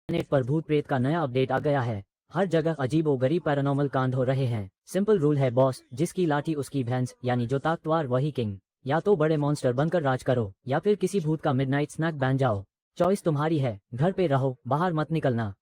Net पर भूत प्रेत का नया अपडेट आ गया है। हर जगह अजीबोगरीब पैरानॉर्मल कांड हो रहे हैं। सिंपल रूल है बॉस, जिसकी लाठी उसकी भैंस, यानी जो ताकतवर वही किंग। या तो बड़े मॉन्स्टर बनकर राज करो या फिर किसी भूत का मिडनाइट स्नैक बन जाओ। चॉइस तुम्हारी है, घर पे रहो, बाहर मत निकलना।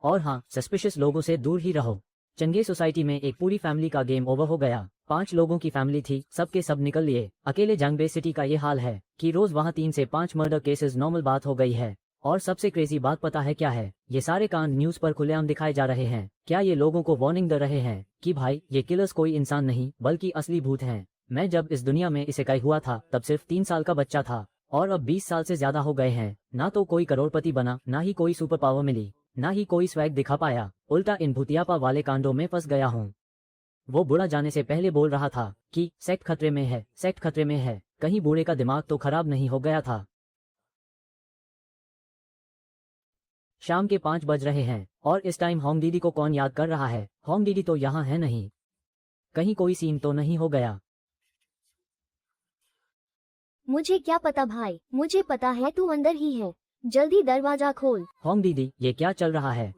और हाँ, सस्पिशियस लोगों से दूर ही रहो। चंगे सोसाइटी में एक पूरी फैमिली का गेम ओवर हो गया। 5 लोगों की फैमिली थी, सबके सब निकल लिए। अकेले जंगबे सिटी का ये हाल है कि रोज वहाँ 3 से 5 मर्डर केसेस नॉर्मल बात हो गई है। और सबसे क्रेजी बात पता है क्या है? ये सारे कांड न्यूज पर खुलेआम दिखाए जा रहे हैं। क्या ये लोगों को वार्निंग दे रहे हैं कि भाई ये किलर्स कोई इंसान नहीं बल्कि असली भूत हैं। मैं जब इस दुनिया में इसे कई हुआ था तब सिर्फ 3 साल का बच्चा था, और अब 20 साल से ज्यादा हो गए हैं। ना तो कोई करोड़पति बना, ना ही कोई सुपर पावर मिली, ना ही कोई स्वैग दिखा पाया। उल्टा इन भूतियापा वाले कांडों में फंस गया हूँ। वो बूढ़ा जाने से पहले बोल रहा था कि सेक्ट खतरे में है, सेक्ट खतरे में है। कहीं बूढ़े का दिमाग तो खराब नहीं हो गया था। शाम के 5 बज रहे हैं और इस टाइम होंग दीदी को कौन याद कर रहा है? होंग दीदी तो यहाँ है नहीं। कहीं कोई सीन तो नहीं हो गया? मुझे क्या पता भाई, मुझे पता है तू अंदर ही है। जल्दी दरवाजा खोल। होंग दीदी, ये क्या चल रहा है?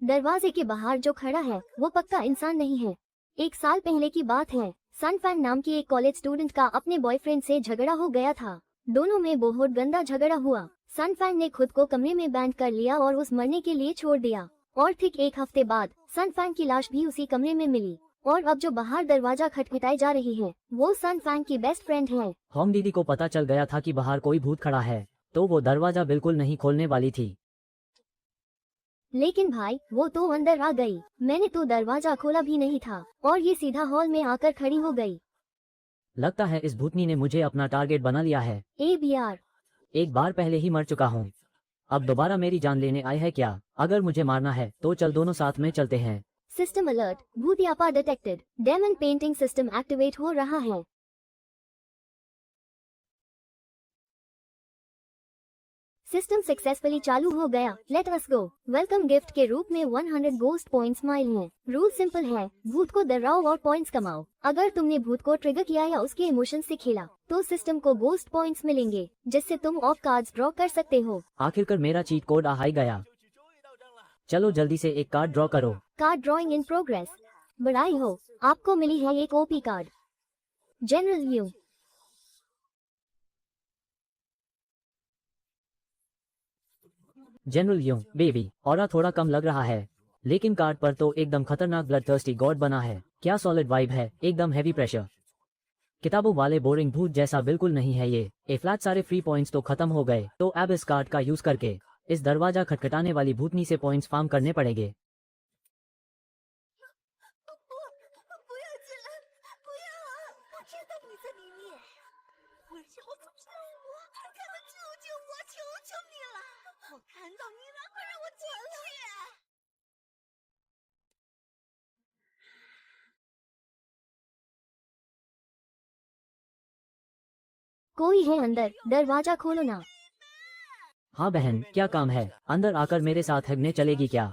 दरवाजे के बाहर जो खड़ा है वो पक्का इंसान नहीं है। 1 साल पहले की बात है। सनफैन नाम की एक कॉलेज स्टूडेंट का अपने बॉयफ्रेंड से झगड़ा हो गया था। दोनों में बहुत गंदा झगड़ा हुआ। सनफैन ने खुद को कमरे में बैंड कर लिया और उस मरने के लिए छोड़ दिया। और ठीक 1 हफ्ते बाद सनफैन की लाश भी उसी कमरे में मिली। और अब जो बाहर दरवाजा खटखटाई जा रही है वो सनफैन की बेस्ट फ्रेंड है। होंग दीदी को पता चल गया था कि बाहर कोई भूत खड़ा है, तो वो दरवाजा बिल्कुल नहीं खोलने वाली थी। लेकिन भाई वो तो अंदर आ गई। मैंने तो दरवाजा खोला भी नहीं था और ये सीधा हॉल में आकर खड़ी हो गई। लगता है इस भूतनी ने मुझे अपना टारगेट बना लिया है। ABR। एक बार पहले ही मर चुका हूँ, अब दोबारा मेरी जान लेने आई है क्या? अगर मुझे मारना है तो चल दोनों साथ में चलते हैं। सिस्टम अलर्ट, भूतियापा detected. Demon painting system activate हो रहा है। सिस्टम सक्सेसफुली चालू हो गया। Let us go. Welcome gift के रूप में 100 गोस्ट पॉइंट्स माइल हैं। रूल सिंपल है, भूत को डराओ और पॉइंट्स कमाओ। अगर तुमने भूत को ट्रिगर किया या उसके इमोशन से खेला तो सिस्टम को गोस्ट पॉइंट्स मिलेंगे, जिससे तुम ऑफ कार्ड्स ड्रॉ कर सकते हो। आखिरकार मेरा चीट कोड आ ही गया। चलो जल्दी से एक कार्ड ड्रॉ करो। Card drawing in progress. बधाई हो, आपको मिली है एक OP card. General view. General यूं बेबी, ऑरा थोड़ा कम लग रहा है, लेकिन कार्ड पर तो एकदम खतरनाक ब्लडथर्स्टी गॉड बना है। क्या सॉलिड वाइब है, एकदम हैवी प्रेशर। किताबों वाले बोरिंग भूत जैसा बिल्कुल नहीं है ये। ए फ्लैट सारे फ्री पॉइंट्स तो खत्म हो गए, तो अब इस कार्ड का यूज करके इस दरवाजा खटखटाने वाली भूतनी से पॉइंट्स फार्म करने पड़ेंगे। कोई है अंदर, दरवाजा खोलो ना। हाँ बहन, क्या काम है? अंदर आकर मेरे साथ हगने चलेगी क्या?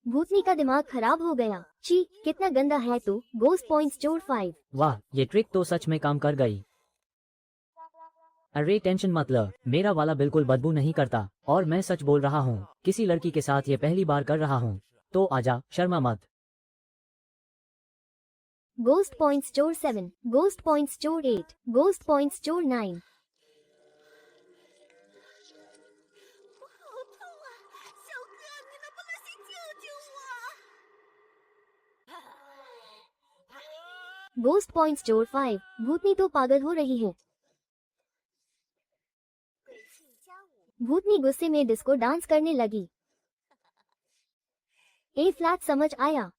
भूतनी का दिमाग खराब हो गया। ची, कितना गंदा है तू। गोस्ट पॉइंट्स जोड़ 5। वाह, ये ट्रिक तो सच में काम कर गई। अरे टेंशन मत लो, मेरा वाला बिल्कुल बदबू नहीं करता, और मैं सच बोल रहा हूँ। किसी लड़की के साथ ये पहली बार कर रहा हूँ, तो आजा, शर्मा मत। गोस्ट पॉइंट्स जोड़ 7, गोस्ट पॉइंट्स जोड़ 8, गोस्ट पॉइंट्स जोड़ 9। गोस्ट पॉइंट्स जोड़ 5। भूतनी तो पागल हो रही है। भूतनी गुस्से में डिस्को डांस करने लगी। ए फ्लैट समझ आया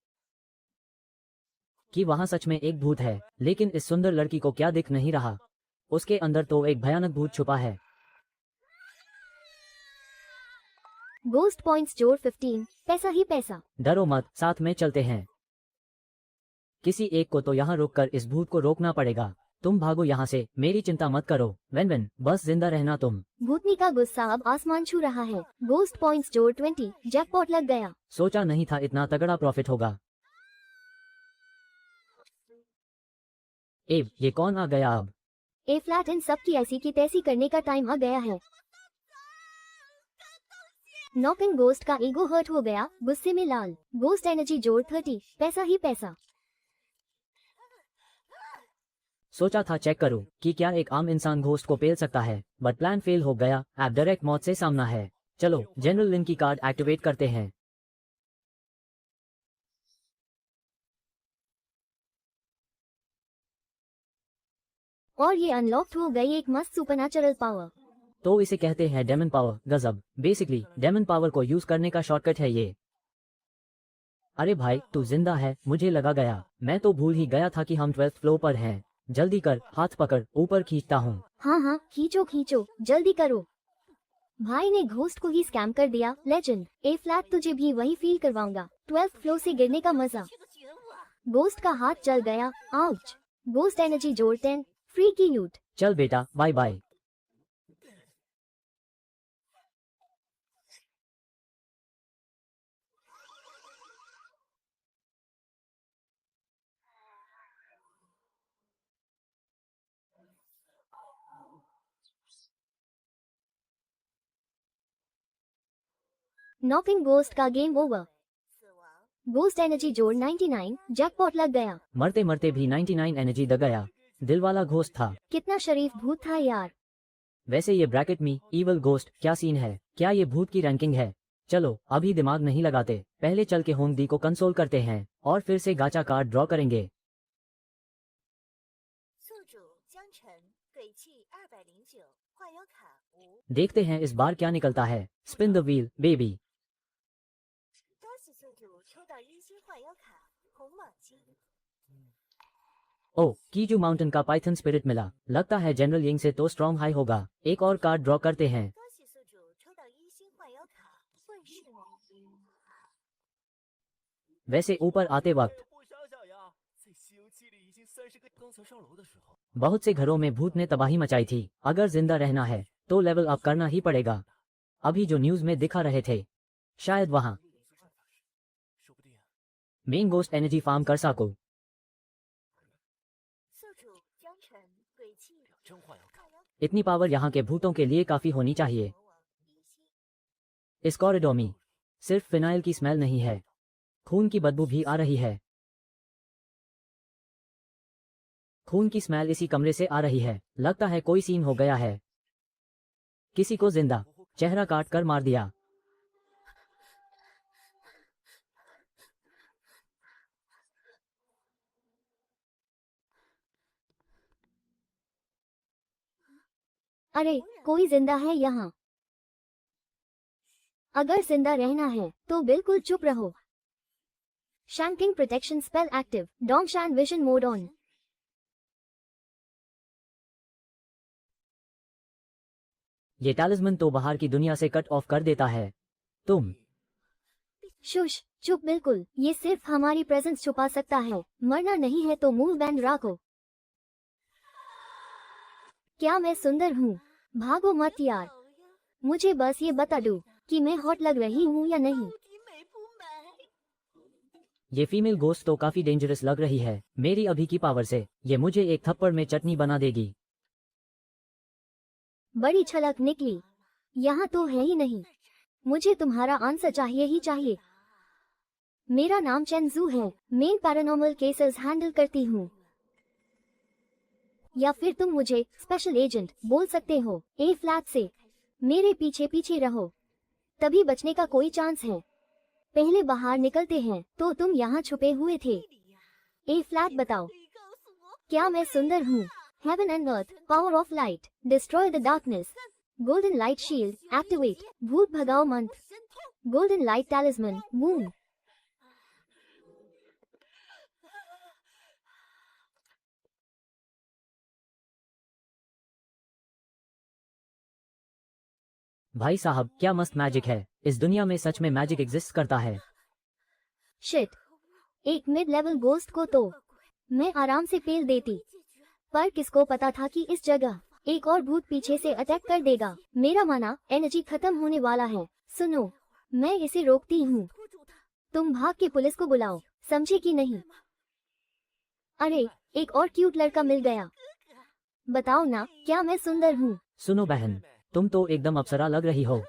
कि वहाँ सच में एक भूत है, लेकिन इस सुंदर लड़की को क्या दिख नहीं रहा? उसके अंदर तो एक भयानक भूत छुपा है। गोस्ट पॉइंट्स जोड़ 15, पैसा ही पैसा। डरो मत, साथ में चलते हैं। किसी एक को तो यहाँ रोककर इस भूत को रोकना पड़ेगा। तुम भागो यहाँ से, मेरी चिंता मत करो। वेन वेन, बस जिंदा रहना तुम। भूतनी का गुस्सा अब आसमान छू रहा है। गोस्ट पॉइंट्स जोड़ 20, जैकपॉट लग गया। सोचा नहीं था इतना तगड़ा प्रॉफिट होगा। एव, ये कौन आ गया अब? ए फ्लैट इन सब की ऐसी की तैसी करने का टाइम आ गया है। नॉकिंग गोस्ट का ईगो हर्ट हो गया, गुस्से में लाल। गोस्ट एनर्जी जोड़ 30, पैसा ही पैसा। सोचा था चेक करूं कि क्या एक आम इंसान घोस्ट को पेल सकता है, बट प्लान फेल हो गया। अब डायरेक्ट मौत से सामना है। चलो जनरल लिन की कार्ड एक्टिवेट करते हैं। और ये अनलॉक्ड हो गई एक मस्त सुपरनैचुरल पावर। तो इसे कहते हैं डेमन पावर। गजब, बेसिकली डेमन पावर को यूज करने का शॉर्टकट है ये। अरे भाई तू जिंदा है, मुझे लगा गया। मैं तो भूल ही गया था कि हम 12th फ्लोर पर हैं। जल्दी कर, हाथ पकड़, ऊपर खींचता हूँ। हाँ हाँ, खींचो खींचो, जल्दी करो। भाई ने घोस्ट को ही स्कैम कर दिया। लेजेंड। ए फ्लैट, तुझे भी वही फील करवाऊंगा, 12th फ्लोर से गिरने का मजा। गोस्ट का हाथ जल गया, आउच। गोस्ट एनर्जी जोड़ 10, फ्री की लूट। चल बेटा, बाय बाय। नॉकिंग गोस्ट का गेम ओवर। गोस्ट एनर्जी जोड़ 99, जैकपॉट लग गया। मरते मरते भी 99 एनर्जी द गया। दिल वाला घोस्ट था। कितना शरीफ भूत था यार। वैसे ये ब्रैकेट मी इवल घोस्ट क्या सीन है? क्या ये भूत की रैंकिंग है? चलो अभी दिमाग नहीं लगाते, पहले चल के होंग दी को कंसोल करते हैं और फिर से गाचा कार्ड ड्रॉ करेंगे। देखते हैं इस बार क्या निकलता है। Spin the wheel baby. ओ, कीजू माउंटेन का पाइथन स्पिरिट मिला। लगता है जनरल यिंग से तो स्ट्रॉन्ग हाई होगा। एक और कार्ड ड्रॉ करते हैं। वैसे ऊपर आते वक्त बहुत से घरों में भूत ने तबाही मचाई थी। अगर जिंदा रहना है तो लेवल अप करना ही पड़ेगा। अभी जो न्यूज में दिखा रहे थे, शायद वहां मेन गोस्ट एनर्जी फार्म कर सको। इतनी पावर यहाँ के भूतों के लिए काफी होनी चाहिए। इस कॉरिडोर में सिर्फ फिनाइल की स्मेल नहीं है, खून की बदबू भी आ रही है। खून की स्मेल इसी कमरे से आ रही है। लगता है कोई सीन हो गया है। किसी को जिंदा चेहरा काट कर मार दिया। अरे कोई जिंदा है यहाँ। अगर जिंदा रहना है तो बिल्कुल चुप रहो। शैंकिंग protection spell active. Dongshan vision mode on. ये टैलिस्मन तो बाहर की दुनिया से कट ऑफ कर देता है। तुम शुश, चुप बिल्कुल। ये सिर्फ हमारी प्रेजेंस छुपा सकता है। मरना नहीं है तो मूव बैंड रखो। क्या मैं सुंदर हूँ? भागो मत यार। मुझे बस ये बता दो कि मैं हॉट लग रही हूँ या नहीं। ये फीमेल गोस्ट तो काफी डेंजरस लग रही है। मेरी अभी की पावर से ये मुझे एक थप्पड़ में चटनी बना देगी। बड़ी छलक निकली। यहाँ तो है ही नहीं। मुझे तुम्हारा आंसर चाहिए ही चाहिए। मेरा नाम चेंजू है। मेन पैरानॉर्मल केसेस हैंडल करती हूँ। या फिर तुम मुझे स्पेशल एजेंट बोल सकते हो। ए फ्लैट से मेरे पीछे पीछे रहो, तभी बचने का कोई चांस है। पहले बाहर निकलते हैं। तो तुम यहाँ छुपे हुए थे। ए फ्लैट बताओ, क्या मैं सुंदर हूँ? Heaven and earth, power of light, destroy the darkness. Golden light shield, activate. भूत भगाओ मंत्र। Golden light talisman, moon. भाई साहब क्या मस्त मैजिक है। इस दुनिया में सच में मैजिक एग्जिस्ट करता है। शिट, एक मिड लेवल गोस्ट को तो मैं आराम से पेल देती। पर किसको पता था कि इस जगह एक और भूत पीछे से अटैक कर देगा। मेरा माना एनर्जी खत्म होने वाला है। सुनो, मैं इसे रोकती हूँ। तुम भाग के पुलिस को बुलाओ, समझे कि नहीं? अरे, एक और क्यूट लड़का मिल गया। बताओ ना, क्या मैं सुंदर हूँ? सुनो बहन, तुम तो एकदम अप्सरा लग रही हो।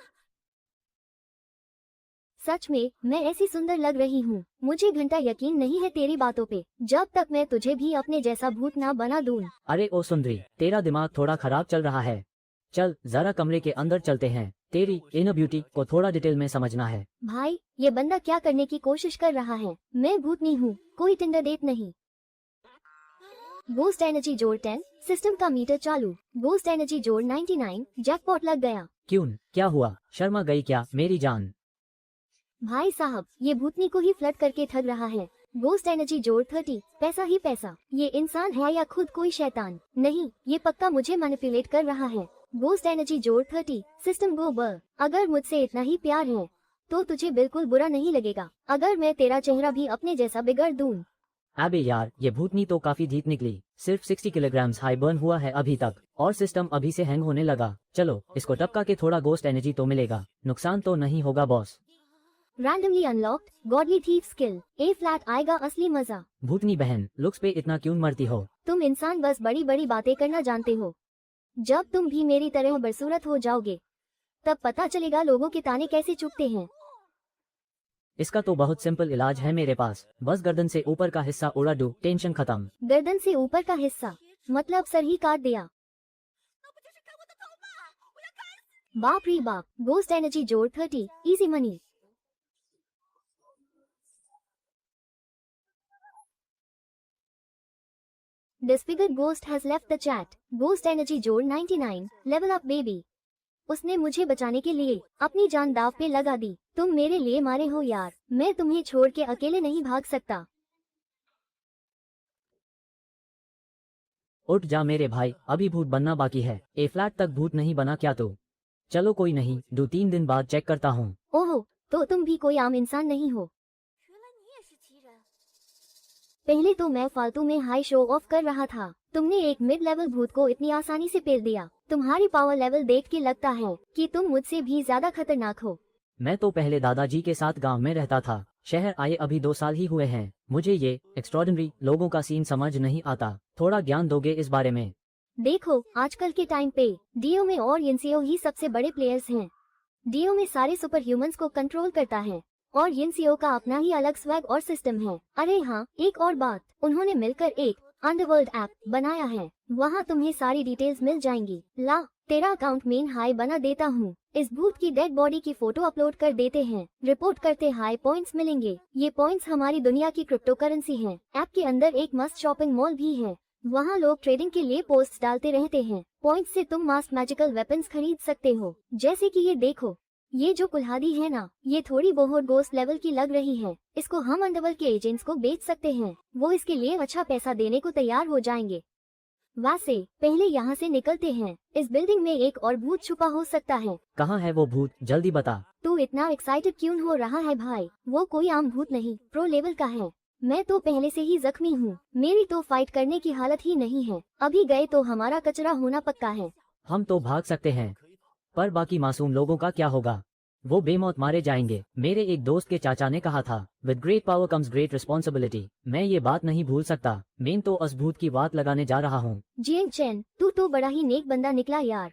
सच में मैं ऐसी सुंदर लग रही हूँ? मुझे घंटा यकीन नहीं है तेरी बातों पे, जब तक मैं तुझे भी अपने जैसा भूत ना बना दूँ। अरे ओ सुंदरी, तेरा दिमाग थोड़ा खराब चल रहा है। चल जरा कमरे के अंदर चलते हैं, तेरी इनर ब्यूटी को थोड़ा डिटेल में समझना है। भाई, ये बंदा क्या करने की कोशिश कर रहा है? मैं भूतनी हूँ, कोई टिंडर डेट नहीं। गोस्ट एनर्जी जोड़ 10, सिस्टम का मीटर चालू। गोस्ट एनर्जी जोड़ 99, जैकपॉट लग गया। क्यों, क्या हुआ? शर्मा गई क्या मेरी जान? भाई साहब, ये भूतनी को ही फ्लड करके ठग रहा है। गोस्ट एनर्जी जोड़ 30, पैसा ही पैसा। ये इंसान है या खुद कोई शैतान? नहीं, ये पक्का मुझे मैनिपुलेट कर रहा है। गोस्ट एनर्जी जोड़ 30, सिस्टम गो बर। अगर मुझसे इतना ही प्यार है तो तुझे बिल्कुल बुरा नहीं लगेगा अगर मैं तेरा चेहरा भी अपने जैसा बिगाड़ दूं। अबे यार, ये भूतनी तो काफी धीत निकली। सिर्फ 60 किलोग्राम्स हाई बर्न हुआ है अभी तक, और सिस्टम अभी से हैंग होने लगा। चलो इसको टपका के थोड़ा गोस्ट एनर्जी तो मिलेगा, नुकसान तो नहीं होगा boss. Randomly unlocked godly thief skill, ए फ्लैट आएगा असली मजा। भूतनी बहन, लुक्स पे इतना क्यों मरती हो? तुम इंसान बस बड़ी बड़ी बातें करना जानते हो। जब तुम भी मेरी तरह बदसूरत हो जाओगे तब पता चलेगा लोगों के ताने कैसे चुभते हैं। इसका तो बहुत सिंपल इलाज है मेरे पास, बस गर्दन से ऊपर का हिस्सा उड़ा दो, टेंशन खत्म। गर्दन से ऊपर का हिस्सा मतलब सर ही काट दिया? बाप रे बाप। गोस्ट एनर्जी जोड़ 30, easy money. Disfigured ghost has left the chat. Ghost energy जोड़ 99, level up baby. उसने मुझे बचाने के लिए अपनी जान दाव पे लगा दी। तुम मेरे लिए मारे हो यार, मैं तुम्हें छोड़ के अकेले नहीं भाग सकता। उठ जा मेरे भाई, अभी भूत बनना बाकी है। ए फ्लैट तक भूत नहीं बना क्या तू? चलो कोई नहीं, 2-3 दिन बाद चेक करता हूँ। ओहो, तो तुम भी कोई आम इंसान नहीं हो। पहले तो मैं फालतू में हाई शो ऑफ कर रहा था, तुमने एक मिड लेवल भूत को इतनी आसानी से पेल दिया। तुम्हारी पावर लेवल देख के लगता है कि तुम मुझसे भी ज्यादा खतरनाक हो। मैं तो पहले दादाजी के साथ गांव में रहता था, शहर आए अभी 2 साल ही हुए हैं। मुझे ये एक्स्ट्रॉर्डिनरी लोगों का सीन समझ नहीं आता, थोड़ा ज्ञान दोगे इस बारे में? देखो, आजकल के टाइम पे डीओ में और एनसीओ ही सबसे बड़े प्लेयर्स हैं। डीओ में सारे सुपर ह्यूमंस को कंट्रोल करता है और एनसीओ का अपना ही अलग स्वैग और सिस्टम है। अरे हाँ, एक और बात, उन्होंने मिलकर एक अंडरवर्ल्ड ऐप बनाया है, वहाँ तुम्हें सारी डिटेल्स मिल जाएंगी। ला, तेरा अकाउंट मेन हाई बना देता हूँ। इस भूत की डेड बॉडी की फोटो अपलोड कर देते हैं, रिपोर्ट करते हाई पॉइंट्स मिलेंगे। ये पॉइंट्स हमारी दुनिया की क्रिप्टो करेंसी है। ऐप के अंदर एक मस्त शॉपिंग मॉल भी है, वहाँ लोग ट्रेडिंग के लिए पोस्ट डालते रहते हैं। पॉइंट्स से तुम मास्ट मैजिकल वेपन्स खरीद सकते हो, जैसे कि ये देखो। ये जो कुल्हाड़ी है ना, ये थोड़ी बहुत गोस्ट लेवल की लग रही है। इसको हम अंडरवर्ल्ड के एजेंट्स को बेच सकते हैं, वो इसके लिए अच्छा पैसा देने को तैयार हो जाएंगे। वैसे पहले यहाँ से निकलते हैं, इस बिल्डिंग में एक और भूत छुपा हो सकता है। कहाँ है वो भूत, जल्दी बता। तू इतना एक्साइटेड क्यों हो रहा है भाई? वो कोई आम भूत नहीं, प्रो लेवल का है। मैं तो पहले से ही जख्मी हूँ, मेरी तो फाइट करने की हालत ही नहीं है। अभी गए तो हमारा कचरा होना पक्का है। हम तो भाग सकते हैं, पर बाकी मासूम लोगों का क्या होगा? वो बेमौत मारे जाएंगे। मेरे एक दोस्त के चाचा ने कहा था, with great power comes great responsibility. मैं ये बात नहीं भूल सकता। मैं तो उस भूत की बात लगाने जा रहा हूँ। जियांग चैन, तू तो बड़ा ही नेक बंदा निकला यार।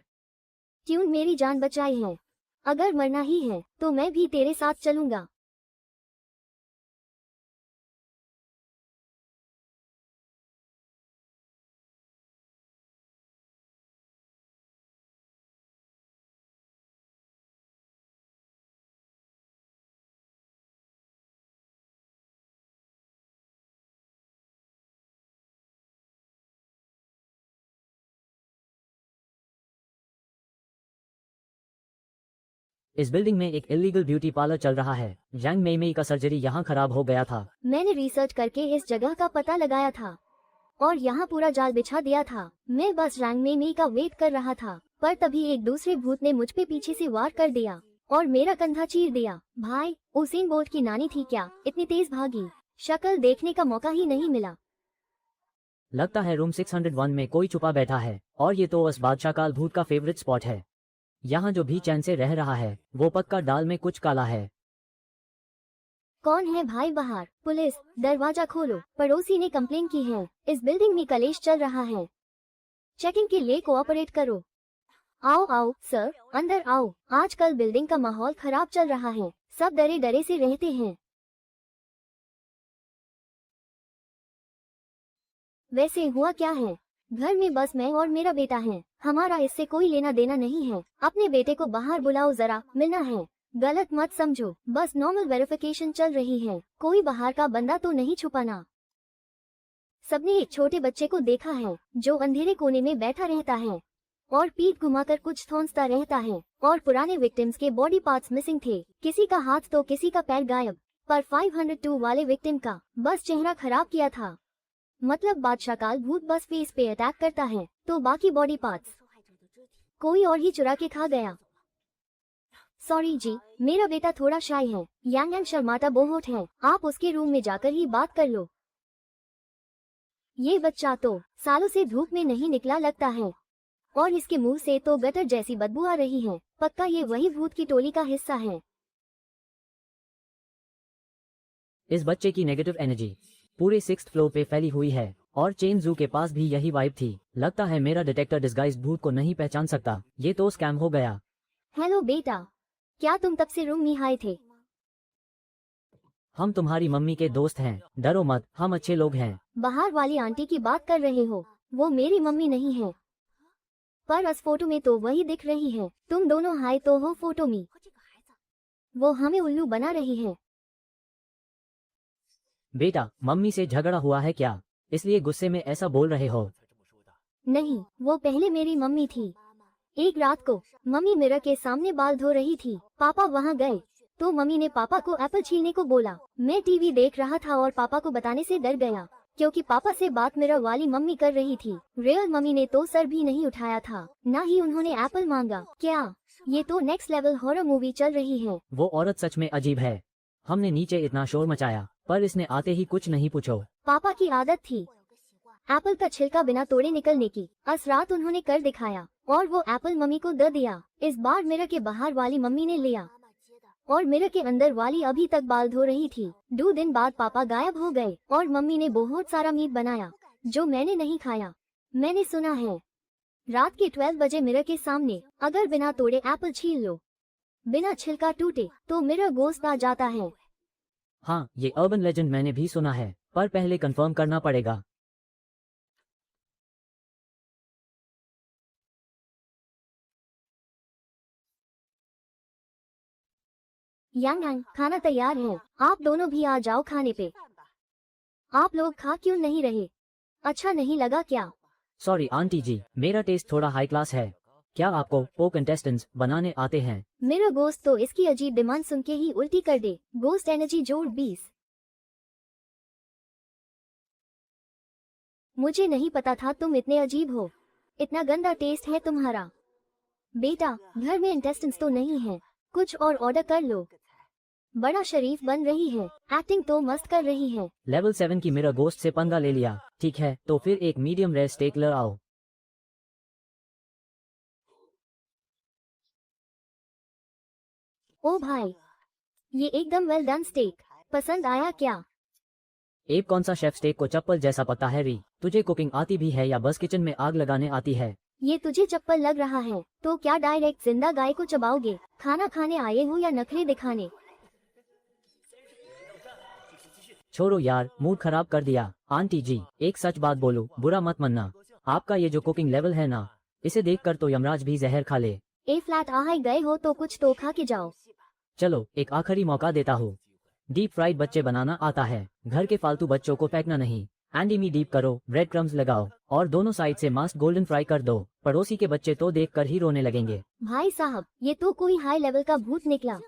ट्यून मेरी जान बचाई है, अगर मरना ही है तो मैं भी तेरे साथ चलूंगा। इस बिल्डिंग में एक इलीगल ब्यूटी पार्लर चल रहा है। जैंग मेई का सर्जरी यहाँ खराब हो गया था। मैंने रिसर्च करके इस जगह का पता लगाया था और यहाँ पूरा जाल बिछा दिया था। मैं बस रैंग में का वेट कर रहा था, पर तभी एक दूसरे भूत ने मुझ पे पीछे से वार कर दिया और मेरा कंधा चीर दिया। भाई, उसेन बोल्ट की नानी थी क्या, इतनी तेज भागी? शक्ल देखने का मौका ही नहीं मिला। लगता है रूम 601 में कोई छुपा बैठा है, और ये तो उस बादशाह काल भूत का फेवरेट स्पॉट है। यहाँ जो भी चैन से रह रहा है वो पक्का दाल में कुछ काला है। कौन है भाई बाहर? पुलिस, दरवाजा खोलो, पड़ोसी ने कंप्लेन की है, इस बिल्डिंग में कलेश चल रहा है, चेकिंग के लिए कोऑपरेट करो। आओ आओ सर, अंदर आओ, आजकल बिल्डिंग का माहौल खराब चल रहा है, सब डरे डरे से रहते हैं। वैसे हुआ क्या है? घर में बस मैं और मेरा बेटा है, हमारा इससे कोई लेना देना नहीं है। अपने बेटे को बाहर बुलाओ, जरा मिलना है। गलत मत समझो, बस नॉर्मल वेरिफिकेशन चल रही है, कोई बाहर का बंदा तो नहीं छुपाना। सबने एक छोटे बच्चे को देखा है जो अंधेरे कोने में बैठा रहता है और पीठ घुमाकर कुछ थोंसता रहता है, और पुराने विक्टिम्स के बॉडी पार्ट्स मिसिंग थे, किसी का हाथ तो किसी का पैर गायब, पर 502 वाले विक्टिम का बस चेहरा खराब किया था। मतलब बादशाह काल भूत बस फेस पे अटैक करता है तो बाकी बॉडी पार्ट्स कोई और ही चुरा के खा गया। सॉरी जी, मेरा बेटा थोड़ा शाय है, यांग शर्माता बहुत है, आप उसके रूम में जाकर ही बात कर लो। ये बच्चा तो सालों से धूप में नहीं निकला लगता है, और इसके मुंह से तो गटर जैसी बदबू आ रही है, पक्का ये वही भूत की टोली का हिस्सा है। इस बच्चे की नेगेटिव एनर्जी पूरे 6th फ्लोर पे फैली हुई है, और चेन जू के पास भी यही वाइब थी। लगता है मेरा डिटेक्टर डिस्गाइज भूत को नहीं पहचान सकता, ये तो स्कैम हो गया। हेलो बेटा, क्या तुम तब से रूम में आए थे? हम तुम्हारी मम्मी के दोस्त हैं, डरो मत, हम अच्छे लोग हैं। बाहर वाली आंटी की बात कर रहे हो? वो मेरी मम्मी नहीं है, पर इस फोटो में तो वही दिख रही है। तुम दोनों हाय तो हो फोटो में, वो हमें उल्लू बना रही है। बेटा, मम्मी से झगड़ा हुआ है क्या, इसलिए गुस्से में ऐसा बोल रहे हो? नहीं, वो पहले मेरी मम्मी थी। एक रात को मम्मी मिरर के सामने बाल धो रही थी, पापा वहाँ गए तो मम्मी ने पापा को एप्पल छीलने को बोला। मैं टीवी देख रहा था और पापा को बताने से डर गया, क्योंकि पापा से बात मिरर वाली मम्मी कर रही थी। रियल मम्मी ने तो सर भी नहीं उठाया था, ना ही उन्होंने एप्पल मांगा। क्या ये तो नेक्स्ट लेवल हॉरर मूवी चल रही है। वो औरत सच में अजीब है, हमने नीचे इतना शोर मचाया पर इसने आते ही कुछ नहीं पूछो। पापा की आदत थी एप्पल का छिलका बिना तोड़े निकलने की, इस रात उन्होंने कर दिखाया और वो एप्पल मम्मी को दे दिया। इस बार मिरर के बाहर वाली मम्मी ने लिया और मिरर के अंदर वाली अभी तक बाल धो रही थी। 2 दिन बाद पापा गायब हो गए और मम्मी ने बहुत सारा मीट बनाया जो मैंने नहीं खाया। मैंने सुना है रात के 12 बजे मिरर के सामने अगर बिना तोड़े एप्पल छील लो, बिना छिलका टूटे, तो मिरर गोश्त आ जाता है। हाँ, ये अर्बन लेजेंड मैंने भी सुना है, पर पहले कंफर्म करना पड़ेगा। यांग, खाना तैयार है, आप दोनों भी आ जाओ खाने पे। आप लोग खा क्यों नहीं रहे? अच्छा नहीं लगा क्या? सॉरी आंटी जी, मेरा टेस्ट थोड़ा हाई क्लास है। क्या आपको पोक इंटेस्टिन्स बनाने आते हैं? मेरा गोश्त तो इसकी अजीब डिमांड सुन के ही उल्टी कर दे। गोश्त एनर्जी जोड़ 20। मुझे नहीं पता था तुम इतने अजीब हो, इतना गंदा टेस्ट है तुम्हारा। बेटा, घर में इंटेस्टिन्स तो नहीं है, कुछ और ऑर्डर कर लो। बड़ा शरीफ बन रही है, एक्टिंग तो मस्त कर रही है। लेवल 7 की मेरा गोश्त से पंगा ले लिया। ठीक है, तो फिर एक मीडियम रेयर स्टेक ले आओ। ओ भाई, ये एकदम वेल डन स्टेक, पसंद आया क्या? एब कौन सा शेफ स्टेक को चप्पल जैसा पकता है री? तुझे कुकिंग आती भी है या बस किचन में आग लगाने आती है? ये तुझे चप्पल लग रहा है तो क्या डायरेक्ट जिंदा गाय को चबाओगे? खाना खाने आए हो या नखरे दिखाने? छोड़ो यार, मूड खराब कर दिया। आंटी जी, एक सच बात बोलो, बुरा मत मानना। आपका ये जो कुकिंग लेवल है ना, इसे देखकर तो यमराज भी जहर खा ले। ए फ्लैट आए गए हो तो कुछ तो खा के जाओ। चलो एक आखिरी मौका देता हूँ। डीप फ्राइड बच्चे बनाना आता है, घर के फालतू बच्चों को फेंकना नहीं। एंडी मी डीप करो, ब्रेड क्रम्स लगाओ और दोनों साइड से मस्त गोल्डन फ्राई कर दो। पड़ोसी के बच्चे तो देखकर ही रोने लगेंगे। भाई साहब, ये तो कोई हाई लेवल का भूत निकला।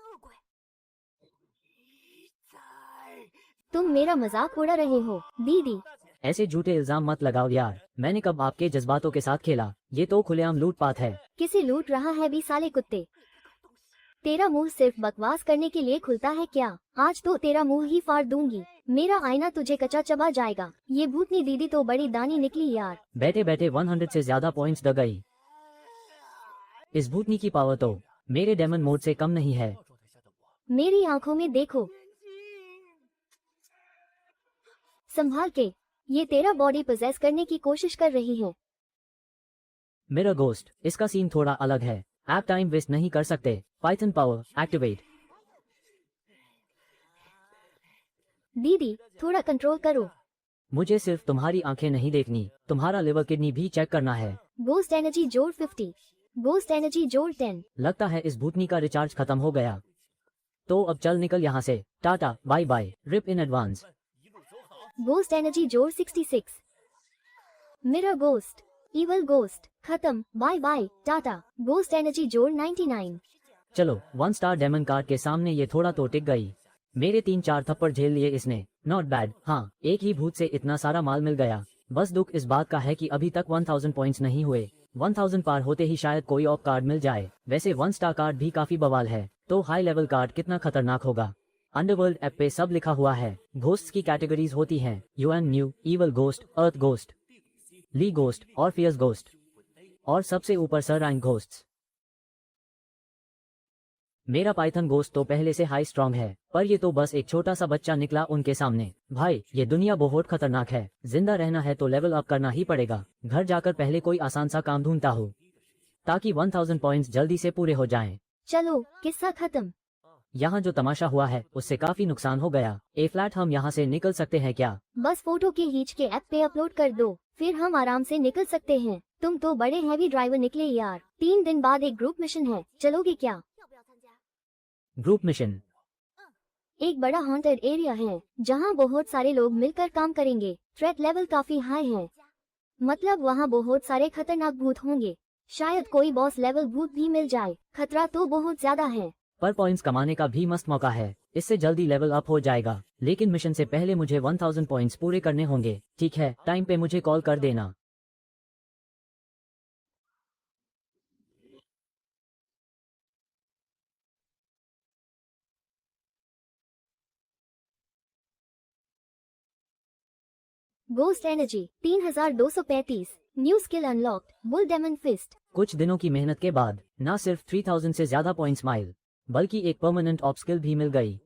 तुम मेरा मजाक उड़ा रहे हो दीदी। ऐसे झूठे इल्जाम मत लगाओ यार, मैंने कब आपके जज्बातों के साथ खेला? ये तो खुलेआम लूटपाट है। किसे लूट रहा है भी साले कुत्ते? तेरा मुंह सिर्फ बकवास करने के लिए खुलता है क्या? आज तो तेरा मुंह ही फाड़ दूंगी। मेरा आईना तुझे कच्चा चबा जाएगा। ये भूतनी दीदी तो बड़ी दानी निकली यार। बैठे बैठे 100 से ज्यादा पॉइंट्स द गई। इस भूतनी की पावर तो मेरे डेमन मोड से कम नहीं है। मेरी आंखों में देखो, संभाल के, ये तेरा बॉडी पोजेस करने की कोशिश कर रही है। मेरा गोस्ट, इसका सीन थोड़ा अलग है। आप टाइम वेस्ट नहीं कर सकते। Python power activate. दीदी थोड़ा कंट्रोल करो। मुझे सिर्फ तुम्हारी आंखें नहीं देखनी, तुम्हारा लिवर किडनी भी चेक करना है। गोस्ट एनर्जी जोड़ 50, गोस्ट एनर्जी जोड़ 10। लगता है इस भूतनी का रिचार्ज खत्म हो गया। तो अब चल निकल यहाँ से। Tata bye bye, RIP in advance. Ghost energy जोड़ 66। मिरर गोस्ट, इवल गोस्ट, खत्म, bye bye, tata. Ghost energy जोड़ 99। चलो 1 स्टार डेमन कार्ड के सामने ये थोड़ा तो टिक गई। मेरे 3-4 थप्पड़ झेल लिए इसने। Not bad. हाँ, एक ही भूत से इतना सारा माल मिल गया। बस दुख इस बात का है कि अभी तक 1000 पॉइंट्स नहीं हुए। 1000 पार होते ही शायद कोई और कार्ड मिल जाए। वैसे 1 स्टार कार्ड भी काफी बवाल है। तो हाई लेवल कार्ड कितना खतरनाक होगा। अंडरवर्ल्ड ऐप पे सब लिखा हुआ है। घोस्ट्स की कैटेगरीज होती हैं, यूएन न्यू, ईवल गोस्ट, अर्थ गोस्ट, ली गोस्ट और फियर्स गोस्ट, और सबसे ऊपर सर रैंक घोस्ट्स। मेरा पाइथन गोस्ट तो पहले से हाई स्ट्रॉन्ग है, पर ये तो बस एक छोटा सा बच्चा निकला उनके सामने। भाई ये दुनिया बहुत खतरनाक है। जिंदा रहना है तो लेवल अप करना ही पड़ेगा। घर जाकर पहले कोई आसान सा काम ढूंढता हूँ ताकि 1000 पॉइंट्स जल्दी से पूरे हो जाएं। चलो किस्सा खत्म। यहाँ जो तमाशा हुआ है उससे काफी नुकसान हो गया। ए फ्लैट हम यहाँ से निकल सकते हैं क्या? बस फोटो के खींच के ऐप पे अपलोड कर दो, फिर हम आराम से निकल सकते हैं। तुम तो बड़े हैवी ड्राइवर निकले यार। 3 दिन बाद एक ग्रुप मिशन है, चलोगे क्या? Group mission? एक बड़ा हॉन्टेड एरिया है जहाँ बहुत सारे लोग मिलकर काम करेंगे। थ्रेट लेवल काफी हाई है, मतलब वहाँ बहुत सारे खतरनाक भूत होंगे। शायद कोई बॉस लेवल भूत भी मिल जाए। खतरा तो बहुत ज्यादा है, पर पॉइंट्स कमाने का भी मस्त मौका है। इससे जल्दी लेवल अप हो जाएगा। लेकिन मिशन से पहले मुझे 1000 पॉइंट्स पूरे करने होंगे। ठीक है, टाइम पे मुझे कॉल कर देना। Ghost energy 3235, new skill unlocked, bull demon fist. कुछ दिनों की मेहनत के बाद न सिर्फ 3000 से ज्यादा पॉइंट्स माइल, बल्कि एक परमानेंट ऑप स्किल भी मिल गई।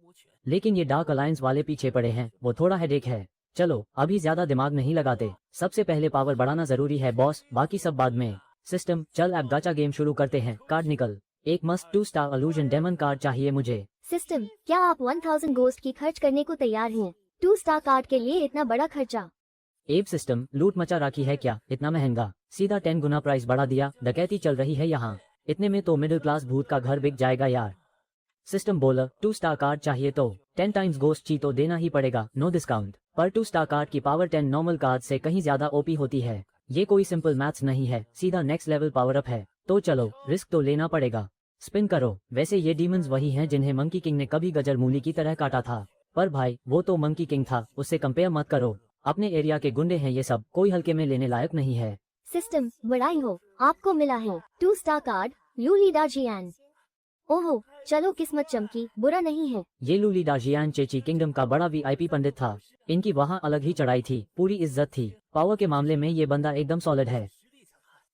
लेकिन ये डार्क अलायंस वाले पीछे पड़े हैं, वो थोड़ा हेडेक है। चलो अभी ज्यादा दिमाग नहीं लगाते। सबसे पहले पावर बढ़ाना जरूरी है बॉस, बाकी सब बाद में। सिस्टम, चल ऐप गाचा गेम शुरू करते हैं। कार्ड निकल। एक must 2 star illusion demon card चाहिए मुझे। सिस्टम, क्या आप 1000 गोस्ट की खर्च करने को तैयार हैं? 2 स्टार कार्ड के लिए इतना बड़ा खर्चा? एब सिस्टम, लूट मचा रखी है क्या? इतना महंगा, सीधा 10 गुना प्राइस बढ़ा दिया। डकैती चल रही है यहाँ। इतने में तो मिडिल क्लास भूत का घर बिक जाएगा यार। सिस्टम बोला 2 स्टार कार्ड चाहिए तो 10 टाइम्स गोस्ट ची तो देना ही पड़ेगा, नो डिस्काउंट। पर 2 स्टार कार्ड की पावर 10 नॉर्मल कार्ड से कहीं ज्यादा ओपी होती है। ये कोई सिंपल मैथ्स नहीं है, सीधा नेक्स्ट लेवल पावर अप है। तो चलो रिस्क तो लेना पड़ेगा। स्पिन करो। वैसे ये डीमंस वही हैं जिन्हें मंकी किंग ने कभी गजर मूली की तरह काटा था। पर भाई वो तो मंकी किंग था, उससे कंपेयर मत करो। अपने एरिया के गुंडे हैं ये सब, कोई हल्के में लेने लायक नहीं है। सिस्टम, बड़ाई हो, आपको मिला है 2 स्टार कार्ड, लूली डार्जियन। ओहो, चलो किस्मत चमकी, बुरा नहीं है। ये लूली डार्जियन चेची किंगडम का बड़ा वीआईपी पंडित था। इनकी वहाँ अलग ही चढ़ाई थी, पूरी इज्जत थी। पावर के मामले में ये बंदा एकदम सॉलिड है।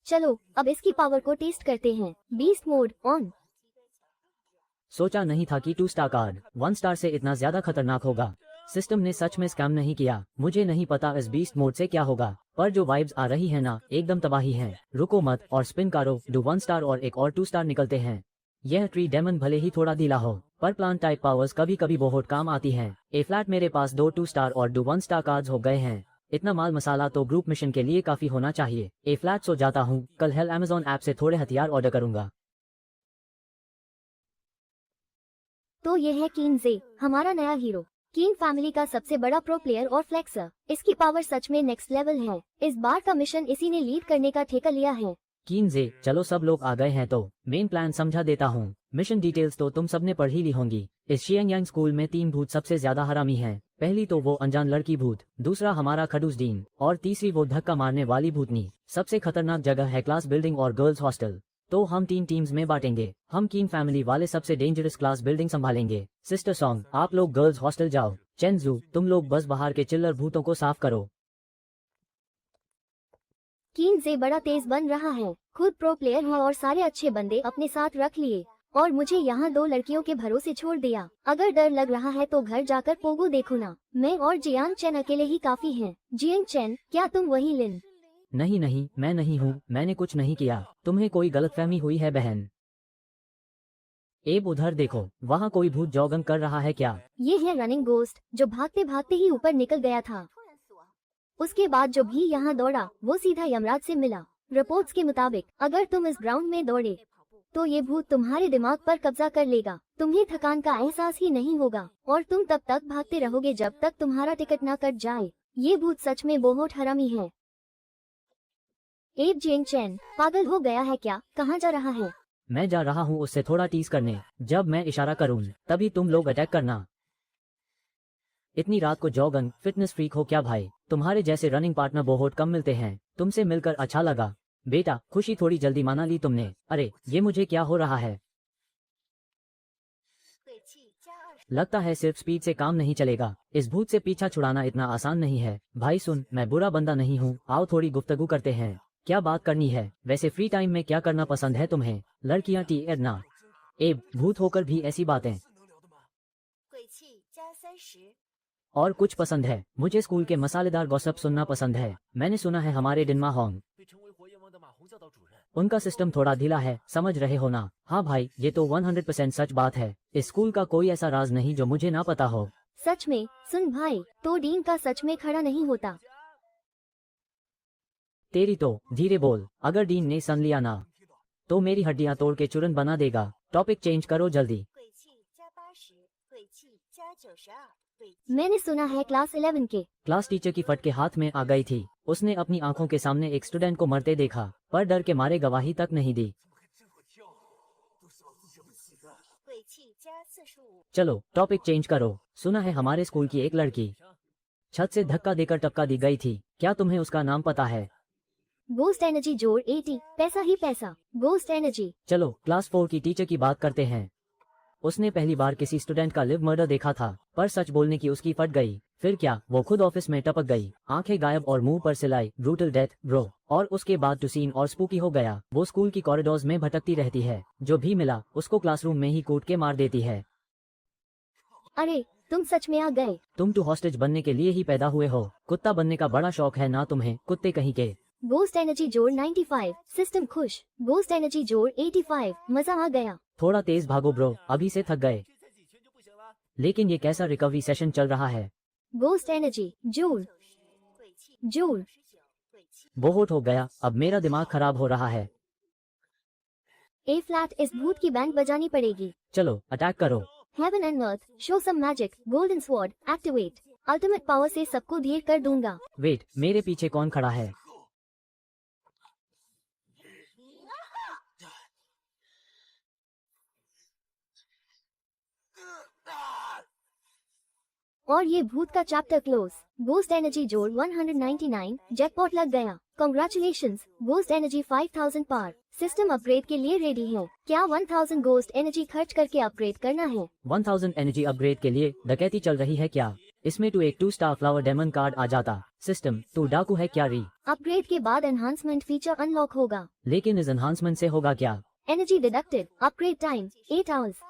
चलो अब इसकी पावर को टेस्ट करते हैं। Beast mode on. सोचा नहीं था कि 2 स्टार कार्ड 1 स्टार से इतना ज्यादा खतरनाक होगा। सिस्टम ने सच में स्कैम नहीं किया। मुझे नहीं पता इस बीस्ट मोड से क्या होगा, पर जो वाइब्स आ रही है ना, एकदम तबाही है। रुको मत और स्पिन करो। डू 1 स्टार और एक और 2 स्टार निकलते हैं। यह ट्री डेमन भले ही थोड़ा ढीला हो, पर प्लांट टाइप पावर्स कभी कभी बहुत काम आती हैं। ए फ्लैट, मेरे पास 2 2 स्टार और डू 1 स्टार कार्ड्स हो गए हैं। इतना माल मसाला तो ग्रुप मिशन के लिए काफी होना चाहिए। ए फ्लैट, सो जाता हूँ। कल हेल अमेज़न ऐप से थोड़े हथियार ऑर्डर करूंगा। तो ये है कीन जे, हमारा नया हीरो। कीन फैमिली का सबसे बड़ा प्रो प्लेयर और फ्लेक्सर। इसकी पावर सच में नेक्स्ट लेवल है। इस बार का मिशन इसी ने लीड करने का ठेका लिया है। कीन जे, चलो सब लोग आ गए हैं तो मेन प्लान समझा देता हूँ। मिशन डिटेल्स तो तुम सबने पढ़ ही ली होंगी। इस शियांग स्कूल में 3 भूत सबसे ज्यादा हरामी हैं। पहली तो वो अनजान लड़की भूत, दूसरा हमारा खडूस डीन, और तीसरी वो धक्का मारने वाली भूतनी। सबसे खतरनाक जगह है क्लास बिल्डिंग और गर्ल्स हॉस्टल। तो हम 3 टीम्स में बांटेंगे। हम कीन फैमिली वाले सबसे डेंजरस क्लास बिल्डिंग संभालेंगे। सिस्टर सॉन्ग, आप लोग गर्ल्स हॉस्टल जाओ। चेंजू, तुम लोग बस बाहर के चिल्लर भूतों को साफ करो। कीन से बड़ा तेज बन रहा है, खुद प्रो प्लेयर है और सारे अच्छे बंदे अपने साथ रख लिए और मुझे यहाँ 2 लड़कियों के भरोसे छोड़ दिया। अगर डर लग रहा है तो घर जाकर पोगो देखो ना। मैं और जियांग चेन अकेले ही काफी हैं। जियांग चेन, क्या तुम वही लिन? नहीं नहीं, मैं नहीं हूँ, मैंने कुछ नहीं किया। तुम्हें कोई गलतफहमी हुई है बहन। एब उधर देखो, वहाँ कोई भूत जॉगिंग कर रहा है क्या? ये है रनिंग गोस्ट जो भागते भागते ही ऊपर निकल गया था। उसके बाद जो भी यहाँ दौड़ा वो सीधा यमराज से मिला। रिपोर्ट्स के मुताबिक अगर तुम इस ग्राउंड में दौड़े तो ये भूत तुम्हारे दिमाग पर कब्जा कर लेगा। तुम्हें थकान का एहसास ही नहीं होगा और तुम तब तक भागते रहोगे जब तक तुम्हारा टिकट ना कट जाए। ये भूत सच में बहुत हरामी है। एब जियांग चेन, पागल हो गया है क्या? कहाँ जा रहा है? मैं जा रहा हूँ उससे थोड़ा टीज करने। जब मैं इशारा करूँ तभी तुम लोग अटैक करना। इतनी रात को जॉगिंग, फिटनेस फ्रीक हो क्या भाई? तुम्हारे जैसे रनिंग पार्टनर बहुत कम मिलते हैं। तुमसे मिलकर अच्छा लगा बेटा। खुशी थोड़ी जल्दी मना ली तुमने। अरे ये मुझे क्या हो रहा है? लगता है सिर्फ स्पीड से काम नहीं चलेगा। इस भूत से पीछा छुड़ाना इतना आसान नहीं है। भाई सुन, मैं बुरा बंदा नहीं हूँ, आओ थोड़ी गुफ्तगू करते हैं। क्या बात करनी है? वैसे फ्री टाइम में क्या करना पसंद है तुम्हें? लड़कियाँ टी एडना। एब, भूत होकर भी ऐसी बातें और कुछ पसंद है? मुझे स्कूल के मसालेदार गॉसिप सुनना पसंद है। मैंने सुना है हमारे डिनमा होंग, उनका सिस्टम थोड़ा ढीला है, समझ रहे हो ना? हाँ भाई, ये तो 100% सच बात है। इस स्कूल का कोई ऐसा राज नहीं जो मुझे ना पता हो। सच में? सुन भाई, तो डीन का सच में खड़ा नहीं होता। तेरी तो, धीरे बोल। अगर डीन ने सन लिया ना तो मेरी हड्डियां तोड़ के चूरन बना देगा। टॉपिक चेंज करो जल्दी। मैंने सुना है क्लास 11 के क्लास टीचर की फट के हाथ में आ गई थी। उसने अपनी आंखों के सामने एक स्टूडेंट को मरते देखा पर डर के मारे गवाही तक नहीं दी। चलो टॉपिक चेंज करो। सुना है हमारे स्कूल की एक लड़की छत से धक्का देकर टपका दी गई थी। क्या तुम्हें उसका नाम पता है? गोस्ट एनर्जी जोड़ 80, पैसा ही पैसा। Ghost energy. चलो क्लास 4 की टीचर की बात करते हैं। उसने पहली बार किसी स्टूडेंट का लिव मर्डर देखा था पर सच बोलने की उसकी फट गई। फिर क्या, वो खुद ऑफिस में टपक गई, आंखें गायब और मुंह पर सिलाई। Brutal death bro. और उसके बाद टू सीन और स्पूकी हो गया। वो स्कूल की कॉरिडोर्स में भटकती रहती है, जो भी मिला उसको क्लासरूम में ही कूट के मार देती है। अरे तुम सच में आ गए? तुम तो हॉस्टेज बनने के लिए ही पैदा हुए हो। कुत्ता बनने का बड़ा शौक है ना तुम्हें, कुत्ते कहीं के। गोस्ट एनर्जी जोड़ 95, सिस्टम खुश। गोस्ट एनर्जी जोड़ 85, मजा आ गया। थोड़ा तेज भागो ब्रो, अभी से थक गए। लेकिन ये कैसा रिकवरी सेशन चल रहा है? गोस्ट एनर्जी जोड़ जोड़। बहुत हो गया, अब मेरा दिमाग खराब हो रहा है। ए फ्लैट, इस भूत की बैंड बजानी पड़ेगी। चलो अटैक करो। Heaven and earth, show some magic. Golden sword activate. Ultimate power से सबको ढेर कर दूंगा। वेट, मेरे पीछे कौन खड़ा है? और ये भूत का चैप्टर क्लोज। गोस्ट एनर्जी जोड़ 199, जैकपॉट लग गया। कॉन्ग्रेचुलेशंस, गोस्ट एनर्जी 5000 पार। सिस्टम अपग्रेड के लिए रेडी है। क्या 1000 गोस्ट एनर्जी खर्च करके अपग्रेड करना है? 1000 एनर्जी अपग्रेड के लिए डकैती चल रही है क्या? इसमें तो एक 2 स्टार फ्लावर डेमन कार्ड आ जाता। सिस्टम, तू डाकू है क्या री? अपग्रेड के बाद एनहांसमेंट फीचर अनलॉक होगा। लेकिन इस एनहांसमेंट से होगा क्या? Energy deducted. Upgrade time 8 hours.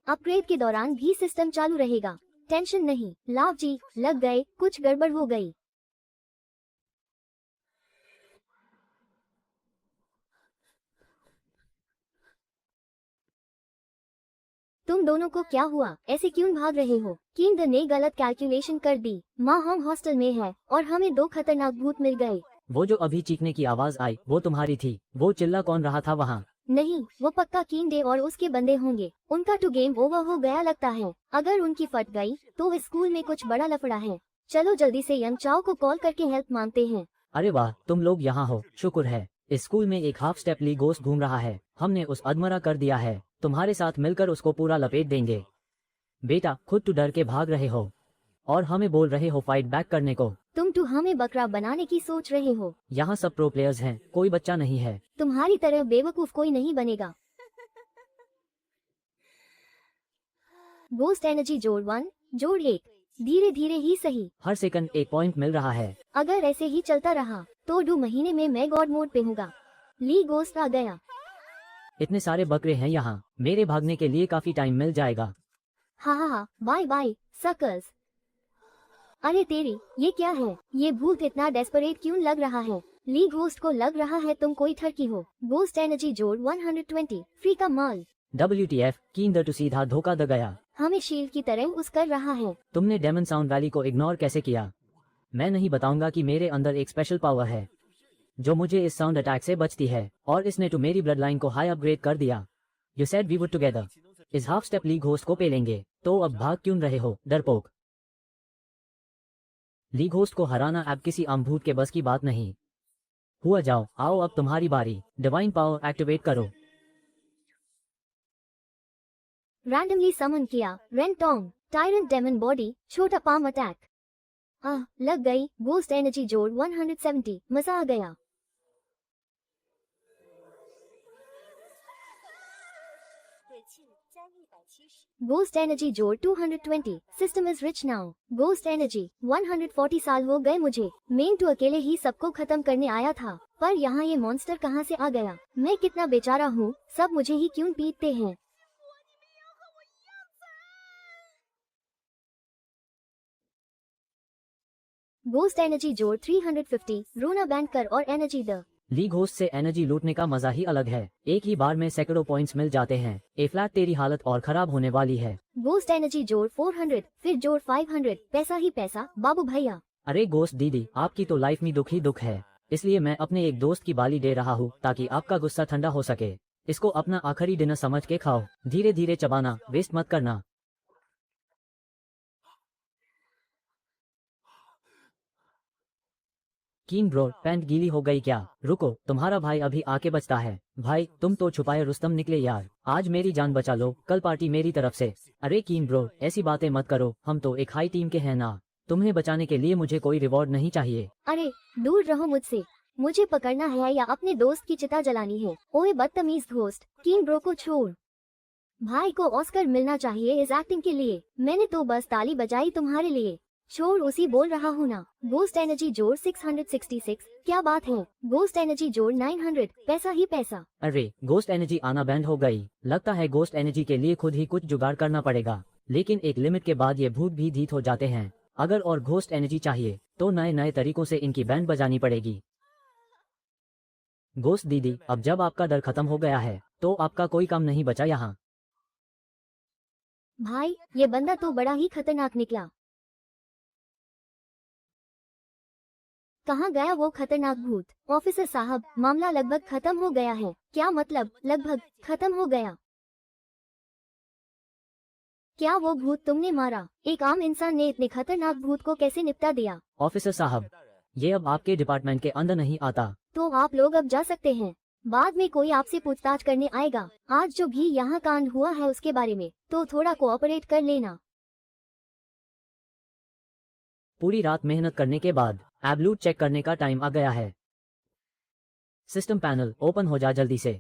Upgrade के दौरान भी सिस्टम चालू रहेगा। टेंशन नहीं। लाभ जी, लग गए, कुछ गड़बड़ हो गई। तुम दोनों को क्या हुआ? ऐसे क्यों भाग रहे हो? किंग द ने गलत कैलकुलेशन कर दी। माँ होंग हॉस्टल में है और हमें 2 खतरनाक भूत मिल गए। वो जो अभी चीखने की आवाज आई वो तुम्हारी थी? वो चिल्ला कौन रहा था वहाँ? नहीं, वो पक्का कीन डे और उसके बंदे होंगे। उनका टू गेम ओवर हो गया लगता है। अगर उनकी फट गई तो इस स्कूल में कुछ बड़ा लफड़ा है। चलो जल्दी से यंग चाओ को कॉल करके हेल्प मांगते हैं। अरे वाह, तुम लोग यहाँ हो, शुक्र है। इस स्कूल में एक हाफ स्टेप ली गोस्ट घूम रहा है। हमने उस अधमरा कर दिया है। तुम्हारे साथ मिलकर उसको पूरा लपेट देंगे। बेटा, खुद तो डर के भाग रहे हो। और हमें बोल रहे हो फाइट बैक करने को। तुम हमें बकरा बनाने की सोच रहे हो। यहाँ सब प्रो प्लेयर्स हैं, कोई बच्चा नहीं है। तुम्हारी तरह बेवकूफ कोई नहीं बनेगा। गोस्ट एनर्जी जोड़ 1, जोड़ 1। धीरे धीरे ही सही। हर सेकंड 1 पॉइंट मिल रहा है। अगर ऐसे ही चलता रहा तो 2 महीने में मैं गॉड मोड पे हूँगा। ली गोस्ट आ गया। इतने सारे बकरे हैं यहाँ, मेरे भागने के लिए काफी टाइम मिल जाएगा। हा, बाय बाय सकर्स। अरे तेरी, ये क्या है? ये भूत इतना डेस्परेट क्यों लग रहा है? ली घोस्ट को लग रहा है तुम कोई ठरकी हो। गोस्ट एनर्जी जोड़ 120, फ्री का माल। WTF, कीन टू सीधा धोखा द गया। हमें शील्ड की तरह उस कर रहा है। तुमने डेमन साउंड वैली को इग्नोर कैसे किया? मैं नहीं बताऊंगा कि मेरे अंदर एक स्पेशल पावर है जो मुझे इस साउंड अटैक से बचती है, और इसने तो मेरी ब्लड लाइन को हाई अपग्रेड कर दिया। You said we would together. इस हाफ स्टेप ली घोस्ट को पेलेंगे, तो अब भाग क्यों रहे हो डरपोक? ली घोस्ट को हराना अब किसी आम भूत के बस की बात नहीं। हुआ जाओ, आओ अब तुम्हारी बारी। डिवाइन पावर एक्टिवेट करो। रैंडमली समन किया। रेंटोंग, टायरेंट डेमन बॉडी, छोटा पाम अटैक। लग गई। गोस्ट एनर्जी जोड़ 170, मजा आ गया। गोस्ट एनर्जी जोड़ 220, system is rich now. Ghost energy 140 साल हो गए मुझे। मेन टू अकेले ही सबको खत्म करने आया था, पर यहाँ ये मॉन्स्टर कहाँ से आ गया? मैं कितना बेचारा हूँ, सब मुझे ही क्यों पीटते हैं? गोस्ट एनर्जी जोड़ 350, रोना बैंड कर और एनर्जी द। ली घोस्ट से एनर्जी लूटने का मजा ही अलग है। एक ही बार में सैकड़ों पॉइंट्स मिल जाते हैं। ए फ्लैट, तेरी हालत और खराब होने वाली है। गोस्ट एनर्जी जोड़ 400, फिर जोड़ 500, पैसा ही पैसा बाबू भैया। अरे गोस्ट दीदी, आपकी तो लाइफ में दुख ही दुख है, इसलिए मैं अपने एक दोस्त की बाली दे रहा हूँ ताकि आपका गुस्सा ठंडा हो सके। इसको अपना आखिरी डिनर समझ के खाओ, धीरे धीरे चबाना, वेस्ट मत करना। कीन ब्रो, पैंट गीली हो गई क्या? रुको, तुम्हारा भाई अभी आके बचता है। भाई तुम तो छुपाए रुस्तम निकले यार, आज मेरी जान बचा लो, कल पार्टी मेरी तरफ से। अरे कीन ब्रो, ऐसी बातें मत करो, हम तो एक हाई टीम के हैं ना। तुम्हें बचाने के लिए मुझे कोई रिवॉर्ड नहीं चाहिए। अरे दूर रहो मुझसे। मुझे पकड़ना है या अपने दोस्त की चिता जलानी है? ओए बदतमीज दोस्त, कीन ब्रो को छोड़। भाई को ऑस्कर मिलना चाहिए इस एक्टिंग के लिए। मैंने तो बस ताली बजाई तुम्हारे लिए। छोड़, उसी बोल रहा हूँ ना। गोस्ट एनर्जी जोड़ 666, क्या बात है? गोस्ट एनर्जी जोड़ 900, पैसा ही पैसा। अरे गोस्ट एनर्जी आना बैंड हो गई। लगता है गोस्ट एनर्जी के लिए खुद ही कुछ जुगाड़ करना पड़ेगा, लेकिन एक लिमिट के बाद ये भूत भी ढीठ हो जाते हैं। अगर और घोस्ट एनर्जी चाहिए तो नए नए तरीकों से इनकी बैंड बजानी पड़ेगी। घोस्ट दीदी, अब जब आपका डर खत्म हो गया है तो आपका कोई काम नहीं बचा यहाँ। भाई ये बंदा तो बड़ा ही खतरनाक निकला। कहाँ गया वो खतरनाक भूत? ऑफिसर साहब, मामला लगभग खत्म हो गया है। क्या मतलब लगभग खत्म हो गया? क्या वो भूत तुमने मारा? एक आम इंसान ने इतने खतरनाक भूत को कैसे निपटा दिया? ऑफिसर साहब, ये अब आपके डिपार्टमेंट के अंदर नहीं आता। तो आप लोग अब जा सकते हैं। बाद में कोई आपसे पूछताछ करने आएगा। आज जो भी यहाँ कांड हुआ है उसके बारे में तो थोड़ा कोऑपरेट कर लेना। पूरी रात मेहनत करने के बाद एब्लूट चेक करने का टाइम आ गया है। सिस्टम पैनल ओपन हो जा जल्दी से।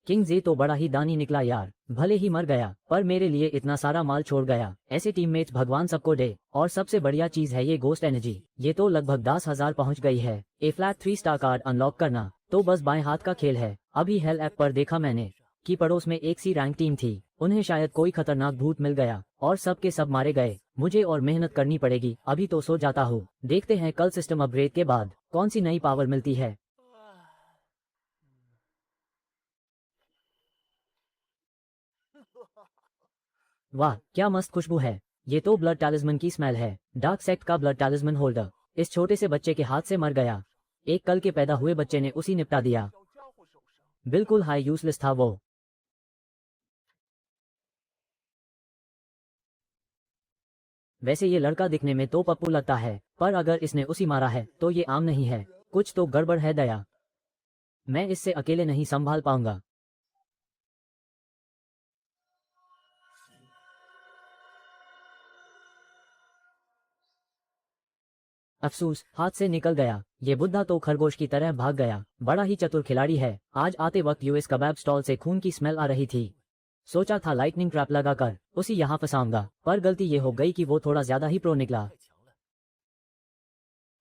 किंग जे तो बड़ा ही दानी निकला यार, भले ही मर गया पर मेरे लिए इतना सारा माल छोड़ गया। ऐसे टीममेट्स भगवान सबको दे। और सबसे बढ़िया चीज है ये गोस्ट एनर्जी, ये तो लगभग 10,000 पहुंच गई है। ए फ्लैट 3 स्टार कार्ड अनलॉक करना तो बस बाएं हाथ का खेल है। अभी हेल ऐप पर देखा मैंने कि पड़ोस में एक सी रैंक टीम थी, उन्हें शायद कोई खतरनाक भूत मिल गया और सब के सब मारे गए। मुझे और मेहनत करनी पड़ेगी, अभी तो सो जाता हूँ। देखते हैं कल सिस्टम अपग्रेड के बाद कौन सी नई पावर मिलती है। वाह क्या मस्त खुशबू है, ये तो ब्लड टैलिस्मन की स्मेल है। डार्क सेक्ट का ब्लड टैलिस्मन होल्डर इस छोटे से बच्चे के हाथ से मर गया। एक कल के पैदा हुए बच्चे ने उसी निपटा दिया। बिल्कुल हाई यूजलेस था वो। वैसे ये लड़का दिखने में तो पप्पू लगता है, पर अगर इसने उसी मारा है तो ये आम नहीं है, कुछ तो गड़बड़ है दया। मैं इससे अकेले नहीं संभाल पाऊंगा। अफसोस, हाथ से निकल गया। ये बुद्धा तो खरगोश की तरह भाग गया। बड़ा ही चतुर खिलाड़ी है। आज आते वक्त यूएस कबाब स्टॉल से खून की स्मेल आ रही थी। सोचा था लाइटनिंग ट्रैप लगाकर उसी यहाँ फंसाऊंगा, पर गलती ये हो गई कि वो थोड़ा ज्यादा ही प्रो निकला।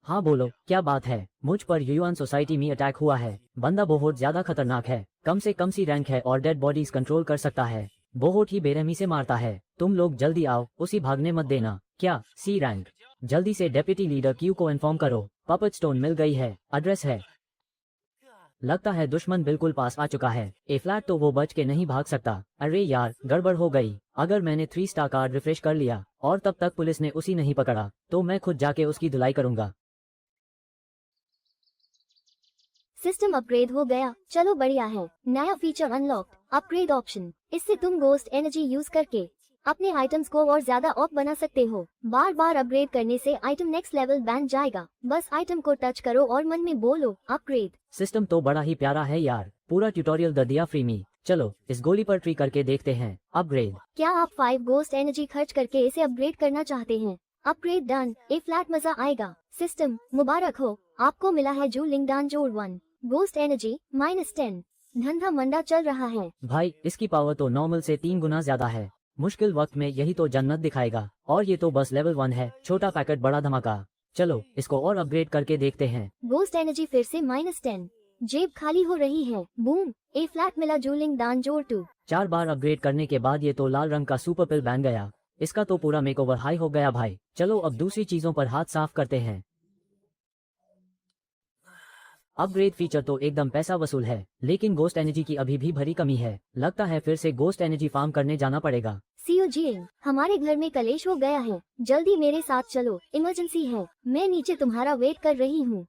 हाँ बोलो, क्या बात है? मुझ पर यूएन सोसाइटी में अटैक हुआ है। बंदा बहुत ज्यादा खतरनाक है। कम से कम सी रैंक है और डेड बॉडीज कंट्रोल कर सकता है। बहुत ही बेरहमी से मारता है। तुम लोग जल्दी आओ, उसी भागने मत देना। क्या सी रैंक? जल्दी से डेप्यूटी लीडर क्यू को इन्फॉर्म करो। पपट स्टोन मिल गई है, एड्रेस है। लगता है दुश्मन बिल्कुल पास आ चुका है। ए फ्लैट तो वो बच के नहीं भाग सकता। अरे यार, गड़बड़ हो गई। अगर मैंने 3 स्टार कार्ड रिफ्रेश कर लिया और तब तक पुलिस ने उसी नहीं पकड़ा, तो मैं खुद जाके उसकी धुलाई करूंगा। सिस्टम अपग्रेड हो गया। चलो बढ़िया है। नया फीचर अनलॉक्ड, अपग्रेड ऑप्शन। इससे तुम गोस्ट एनर्जी यूज करके अपने आइटम्स को और ज्यादा ऑप बना सकते हो। बार बार अपग्रेड करने से आइटम नेक्स्ट लेवल बन जाएगा। बस आइटम को टच करो और मन में बोलो अपग्रेड। सिस्टम तो बड़ा ही प्यारा है यार। पूरा ट्यूटोरियल दे दिया फ्री में। चलो इस गोली पर ट्री करके देखते हैं। अपग्रेड। क्या आप 5 गोस्ट एनर्जी खर्च करके इसे अपग्रेड करना चाहते हैं? Upgrade done. ए फ्लैट मजा आएगा। सिस्टम मुबारक हो, आपको मिला है जू लिंगडान जोड़ 1 गोस्ट एनर्जी -10। धंधा मंदा चल रहा है। भाई इसकी पावर तो नॉर्मल से 3 गुना ज्यादा है। मुश्किल वक्त में यही तो जन्नत दिखाएगा। और ये तो बस लेवल 1 है। छोटा पैकेट बड़ा धमाका। चलो इसको और अपग्रेड करके देखते हैं। गोस्ट एनर्जी फिर से -10। जेब खाली हो रही है। बूम, ए फ्लैट मिला जूलिंग दान जोड़ 2। 4 बार अपग्रेड करने के बाद ये तो लाल रंग का सुपर पिल बन गया। इसका तो पूरा मेकओवर हाई हो गया भाई। चलो अब दूसरी चीजों पर हाथ साफ करते हैं। अपग्रेड फीचर तो एकदम पैसा वसूल है, लेकिन गोस्ट एनर्जी की अभी भी भरी कमी है। लगता है फिर से गोस्ट एनर्जी फार्म करने जाना पड़ेगा। सीओजी, हमारे घर में कलेश हो गया है। जल्दी मेरे साथ चलो, इमरजेंसी है। मैं नीचे तुम्हारा वेट कर रही हूँ।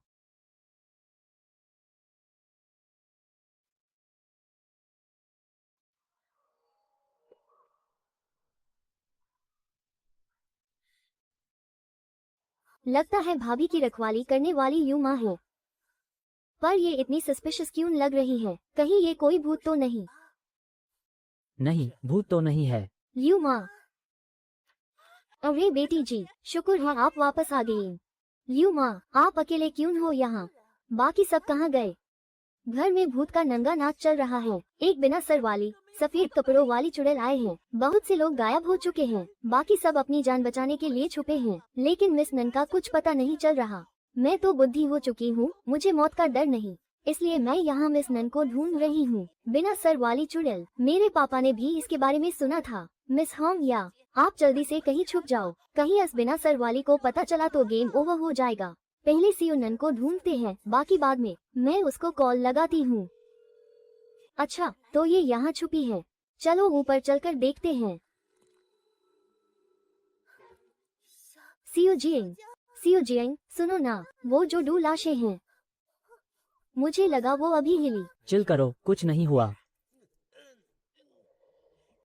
लगता है भाभी की रखवाली करने वाली यू माँ है। पर ये इतनी सस्पिशियस क्यों लग रही है? कहीं ये कोई भूत तो नहीं? नहीं, भूत तो नहीं है। यू माँ, अरे बेटी जी, शुक्र है आप वापस आ गई। यू माँ, आप अकेले क्यों हो यहाँ? बाकी सब कहाँ गए? घर में भूत का नंगा नाच चल रहा है। एक बिना सर वाली सफेद कपड़ों वाली चुड़ैल आए हैं। बहुत से लोग गायब हो चुके हैं। बाकी सब अपनी जान बचाने के लिए छुपे हैं। लेकिन मिस नन का कुछ पता नहीं चल रहा। मैं तो बुद्धि हो चुकी हूँ, मुझे मौत का डर नहीं। इसलिए मैं यहाँ मिस नन को ढूंढ रही हूँ। बिना सर वाली चुड़ैल, मेरे पापा ने भी इसके बारे में सुना था। मिस होंग या, आप जल्दी से कहीं छुप जाओ। कहीं इस बिना सर वाली को पता चला तो गेम ओवर हो जाएगा। पहले सीओ नन को ढूंढते हैं, बाकी बाद में। मैं उसको कॉल लगाती हूँ। अच्छा, तो ये यहाँ छुपी है। चलो ऊपर चलकर देखते हैं। सीओ जियंग, सुनो ना, वो जो 2 लाशें हैं। मुझे लगा वो अभी हिली। चिल करो, कुछ नहीं हुआ।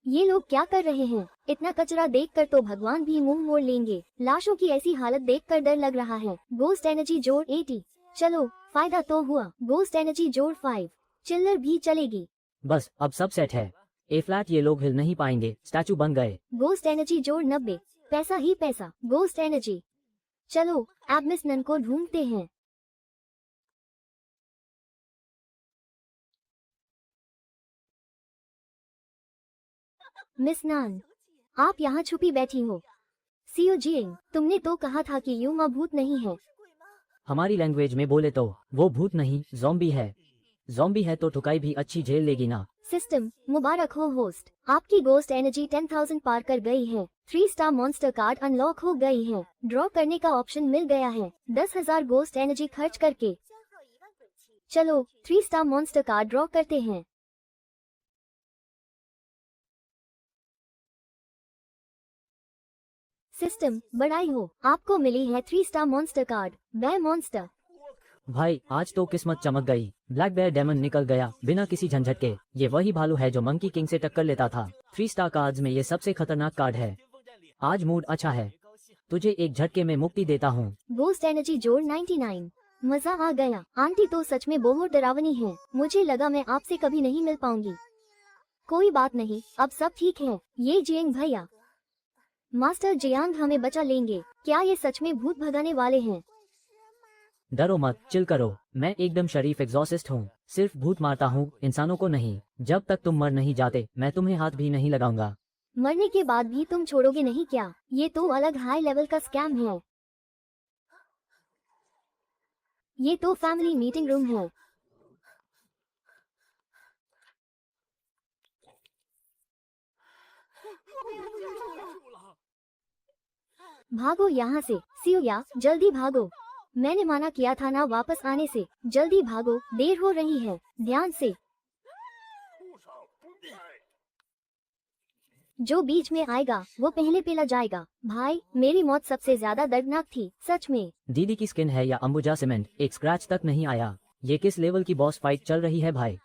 ये लोग क्या कर रहे हैं? इतना कचरा देखकर तो भगवान भी मुंह मोड़ लेंगे। लाशों की ऐसी हालत देखकर डर लग रहा है। गोस्ट एनर्जी जोड़ 80। चलो, फायदा तो हुआ। गोस्ट एनर्जी जोड़ 5। चिल्लर भी चलेगी। बस अब सब सेट है। ए फ्लैट ये लोग हिल नहीं पाएंगे, स्टैचू बन गए। गोस्ट एनर्जी जोड़ 90। पैसा ही पैसा। Ghost energy. चलो अब मिस नन को ढूंढते हैं। मिस नान, आप यहाँ छुपी बैठी हो। सीओ जियंग, तुमने तो कहा था कि यूमा भूत नहीं है। हमारी लैंग्वेज में बोले तो वो भूत नहीं, ज़ॉम्बी है। ज़ॉम्बी है तो ठुकाई भी अच्छी झेल लेगी ना। सिस्टम मुबारक हो होस्ट, आपकी गोस्ट एनर्जी 10,000 पार कर गई है। 3 स्टार मॉन्स्टर कार्ड अनलॉक हो गई है। ड्रॉ करने का ऑप्शन मिल गया है 10,000 गोस्ट एनर्जी खर्च करके। चलो 3 स्टार मॉन्स्टर कार्ड ड्रॉ करते हैं। सिस्टम बड़ाई हो, आपको मिली है 3 स्टार मॉन्स्टर कार्ड। बै मॉन्स्टर। भाई आज तो किस्मत चमक गई। ब्लैक बेयर डेमन निकल गया बिना किसी झंझट के। ये वही भालू है जो मंकी किंग से टक्कर लेता था। 3 स्टार कार्ड्स में ये सबसे खतरनाक कार्ड है। आज मूड अच्छा है, तुझे एक झटके में मुक्ति देता हूँ। गोस्ट एनर्जी जोड़ 99। मजा आ गया। आंटी तो सच में बहुत डरावनी है। मुझे लगा मैं आपसे कभी नहीं मिल पाऊंगी। कोई बात नहीं, अब सब ठीक है। ये जियंग भैया, मास्टर जियांग हमें बचा लेंगे। क्या ये सच में भूत भगाने वाले हैं? डरो मत, चिल करो। मैं एकदम शरीफ एग्जॉसिस्ट हूँ, सिर्फ भूत मारता हूँ, इंसानों को नहीं। जब तक तुम मर नहीं जाते मैं तुम्हें हाथ भी नहीं लगाऊंगा। मरने के बाद भी तुम छोड़ोगे नहीं क्या? ये तो अलग हाई लेवल का स्कैम है। ये तो फैमिली मीटिंग रूम है। भागो यहाँ से, सियुया, जल्दी भागो। मैंने मना किया था ना वापस आने से। जल्दी भागो, देर हो रही है। ध्यान से। जो बीच में आएगा वो पहले पेला जाएगा। भाई, मेरी मौत सबसे ज्यादा दर्दनाक थी, सच में। दीदी की स्किन है या अंबुजा सीमेंट, एक स्क्रैच तक नहीं आया। ये किस लेवल की बॉस फाइट चल रही है भाई?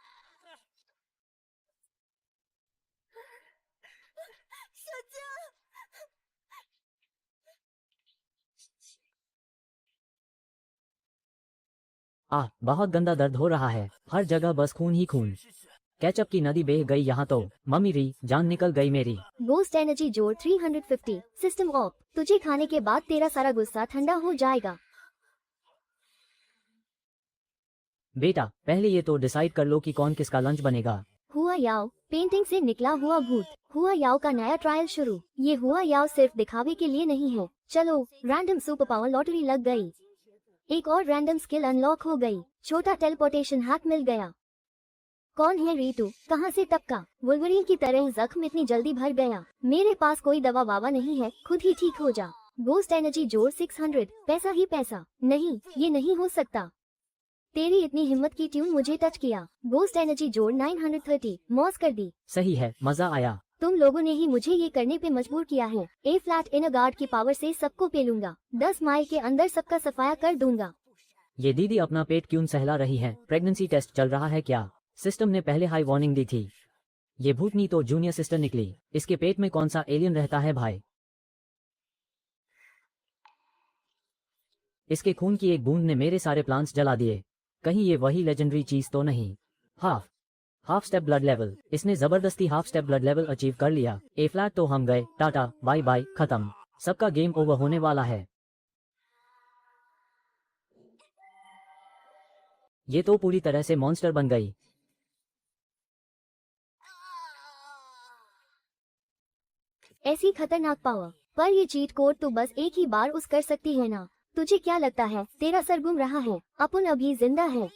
बहुत गंदा दर्द हो रहा है, हर जगह बस खून ही खून। केचप की नदी बह गई यहाँ तो। मम्मी री, जान निकल गई मेरी। गोस्ट एनर्जी जोड़ 350, सिस्टम ऑफ। तुझे खाने के बाद तेरा सारा गुस्सा ठंडा हो जाएगा। बेटा, पहले ये तो डिसाइड कर लो कि कौन किसका लंच बनेगा। हुआ याओ, पेंटिंग से निकला हुआ भूत। हुआ याओ का नया ट्रायल शुरू। ये हुआ याओ सिर्फ दिखावे के लिए नहीं है। चलो, रैंडम सुपर पावर लॉटरी लग गई। एक और रैंडम स्किल अनलॉक हो गई। छोटा टेलीपोर्टेशन हैक मिल गया। कौन है रीतू? कहाँ से टपका? वुल्वरीन की तरह जख्म इतनी जल्दी भर गया। मेरे पास कोई दवा वावा नहीं है, खुद ही ठीक हो जा। गोस्ट एनर्जी जोड़ 600, पैसा ही पैसा। नहीं, ये नहीं हो सकता। तेरी इतनी हिम्मत की ट्यून मुझे टच किया। गोस्ट एनर्जी जोड़ 930, मौज कर दी। सही है, मजा आया। तुम लोगों ने ही मुझे ये करने पे मजबूर किया है। ए फ्लैट इनर गार्ड की पावर से सबको पेलूंगा। 10 माइल के अंदर सबका सफाया कर दूंगा। ये दीदी अपना पेट क्यों सहला रही है? प्रेगनेंसी टेस्ट चल रहा है क्या? सिस्टम ने पहले हाई वार्निंग दी थी। ये भूतनी तो जूनियर सिस्टर निकली। इसके पेट में कौन सा एलियन रहता है भाई? इसके खून की एक बूंद ने मेरे सारे प्लान्स जला दिए। कहीं ये वही लेजेंडरी चीज तो नहीं? Half step blood level. इसने जबरदस्ती half step blood level achieve कर लिया। ए फ्लैट तो हम गए, टाटा बाय बाय, खत्म। सबका गेम ओवर होने वाला है। ये तो पूरी तरह से मॉन्स्टर बन गई। ऐसी खतरनाक पावर, पर ये चीट कोड तो बस एक ही बार उस कर सकती है ना। तुझे क्या लगता है तेरा सर घूम रहा है? अपन अभी जिंदा है।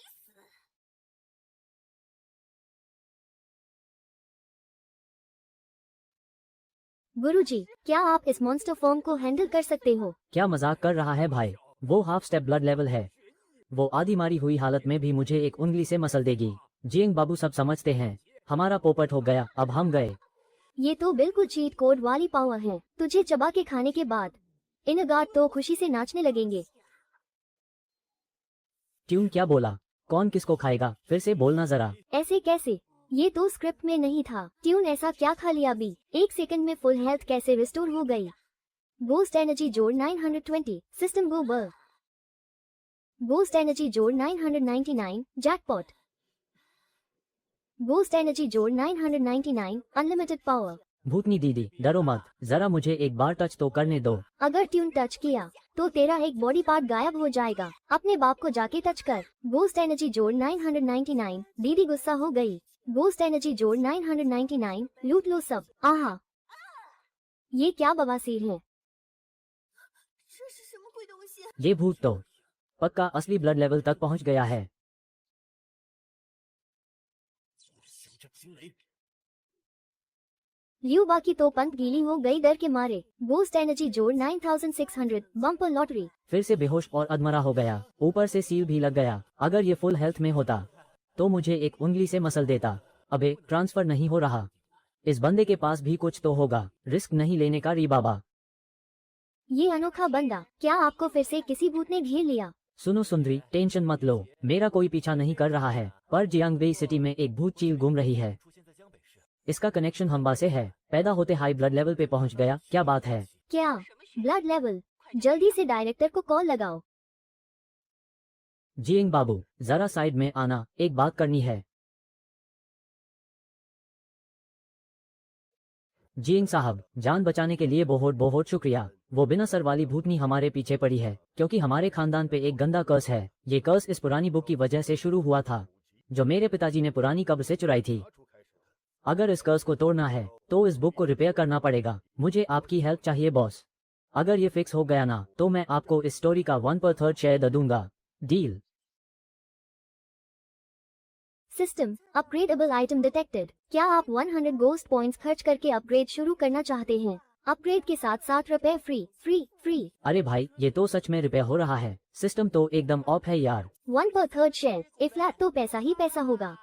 गुरुजी, क्या आप इस मॉन्स्टर फॉर्म को हैंडल कर सकते हो? क्या मजाक कर रहा है भाई? वो हाफ स्टेप ब्लड लेवल है। वो आधी मारी हुई हालत में भी मुझे एक उंगली से मसल देगी। जियंग बाबू सब समझते हैं। हमारा पोपट हो गया, अब हम गए। ये तो बिल्कुल चीट कोड वाली पावर है। तुझे चबा के खाने के बाद इनर गार्ड तो खुशी से नाचने लगेंगे। ट्यून क्या बोला? कौन किसको खाएगा? फिर से बोलना जरा। ऐसे कैसे? ये तो स्क्रिप्ट में नहीं था। ट्यून ऐसा क्या खा लिया भी? एक सेकंड में फुल हेल्थ कैसे रिस्टोर हो गई? गोस्ट एनर्जी जोड़ 920, सिस्टम गो बर। गोस्ट एनर्जी जोड़ 999, जैकपॉट। गोस्ट एनर्जी जोड़ 999, अनलिमिटेड पावर। भूतनी दीदी, डरो मत, जरा मुझे एक बार टच तो करने दो। अगर ट्यून टच किया तो तेरा एक बॉडी पार्ट गायब हो जाएगा। अपने बाप को जाके टच कर। गोस्ट एनर्जी जोड़ 999, दीदी गुस्सा हो गई। गोस्ट एनर्जी जोड़ 999, लूट लो सब। आहा, ये क्या बवासीर है? ये भूत तो पक्का असली ब्लड लेवल तक पहुंच गया है। लियू बाकी तो पंत गीली हो गई डर के मारे। गोस्ट एनर्जी जोड़ 9600, बम्पर लॉटरी। फिर से बेहोश और अधमरा हो गया, ऊपर से सील भी लग गया। अगर ये फुल हेल्थ में होता तो मुझे एक उंगली से मसल देता। अबे, ट्रांसफर नहीं हो रहा। इस बंदे के पास भी कुछ तो होगा। रिस्क नहीं लेने का री बाबा। ये अनोखा बंदा, क्या आपको फिर से किसी भूत ने घेर लिया? सुनो सुंदरी, टेंशन मत लो, मेरा कोई पीछा नहीं कर रहा है। पर जियांगबेई सिटी में एक भूत चील घूम रही है। इसका कनेक्शन हम्बा से है। पैदा होते हाई ब्लड लेवल पे पहुंच गया। क्या बात है? क्या ब्लड लेवल? जल्दी से डायरेक्टर को कॉल लगाओ। जियांग बाबू, जरा साइड में आना, एक बात करनी है। जिंग साहब, जान बचाने के लिए बहुत बहुत शुक्रिया। वो बिना सर वाली भूतनी हमारे पीछे पड़ी है क्योंकि हमारे खानदान पे एक गंदा कर्स है। ये कर्स इस पुरानी बुक की वजह से शुरू हुआ था जो मेरे पिताजी ने पुरानी कब्र से चुराई थी। अगर इस कर्स को तोड़ना है तो इस बुक को रिपेयर करना पड़ेगा। मुझे आपकी हेल्प चाहिए बॉस। अगर ये फिक्स हो गया ना तो मैं आपको इस स्टोरी का 1/3 शेयर दे दूंगा। Deal. System upgradable item detected. क्या आप 100 गोस्ट पॉइंट्स खर्च करके अपग्रेड शुरू करना चाहते हैं? अपग्रेड के साथ 60 रुपए फ्री। अरे भाई, ये तो सच में रिपेयर हो रहा है। सिस्टम तो एकदम ऑफ है यार। 1/3 शेयर ए फ्लैट तो पैसा ही पैसा होगा।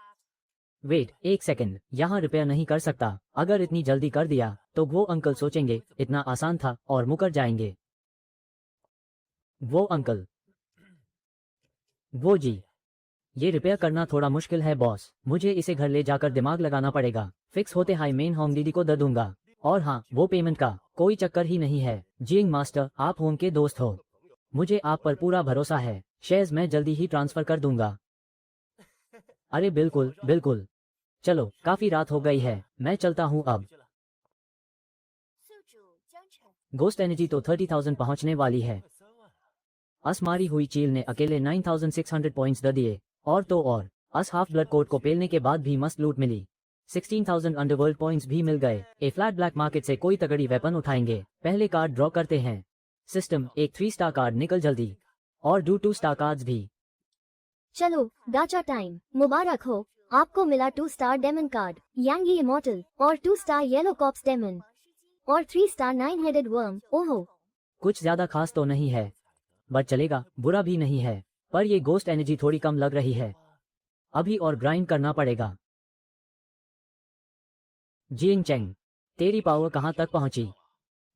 वेट एक सेकंड, यहाँ रिपेयर नहीं कर सकता। अगर इतनी जल्दी कर दिया तो वो अंकल सोचेंगे इतना आसान था और मुकर जाएंगे। वो अंकल, वो जी, ये रिपेयर करना थोड़ा मुश्किल है बॉस। मुझे इसे घर ले जाकर दिमाग लगाना पड़ेगा। फिक्स होते हाई मेन होम दीदी को दे दूंगा। और हाँ, वो पेमेंट का कोई चक्कर ही नहीं है। जिंग मास्टर, आप होम के दोस्त हो, मुझे आप पर पूरा भरोसा है। शेयर्स मैं जल्दी ही ट्रांसफर कर दूंगा। अरे बिल्कुल बिल्कुल। चलो, काफी रात हो गई है, मैं चलता हूँ अब। गोस्ट एनर्जी तो 30,000 पहुंचने वाली है। अस मारी हुई चील ने अकेले 9,600 पॉइंट्स दे दिए। और तो और, अस हाफ ब्लड कोट को पेलने के बाद भी मस्त लूट मिली। 16,000 अंडरवर्ल्ड पॉइंट्स भी मिल गए। ए फ्लैट ब्लैक मार्केट से कोई तगड़ी वेपन उठाएंगे। पहले कार्ड ड्रॉ करते हैं। सिस्टम, एक 3 स्टार कार्ड निकल जल्दी। और 2 स्टार कार्ड्स भी। चलो, गाचा टाइम मुबारक हो। आपको मिला 2 star daemon card Yanghee immortal और 2 स्टार येलो कॉप्स डेमन और 3 स्टार 9 हेडेड वर्म। ओहो, कुछ ज्यादा खास तो नहीं है, बट चलेगा, बुरा भी नहीं है। पर ये गोस्ट एनर्जी थोड़ी कम लग रही है। अभी और ग्राइंड करना पड़ेगा। जिंग चेंग, तेरी पावर कहाँ तक पहुंची?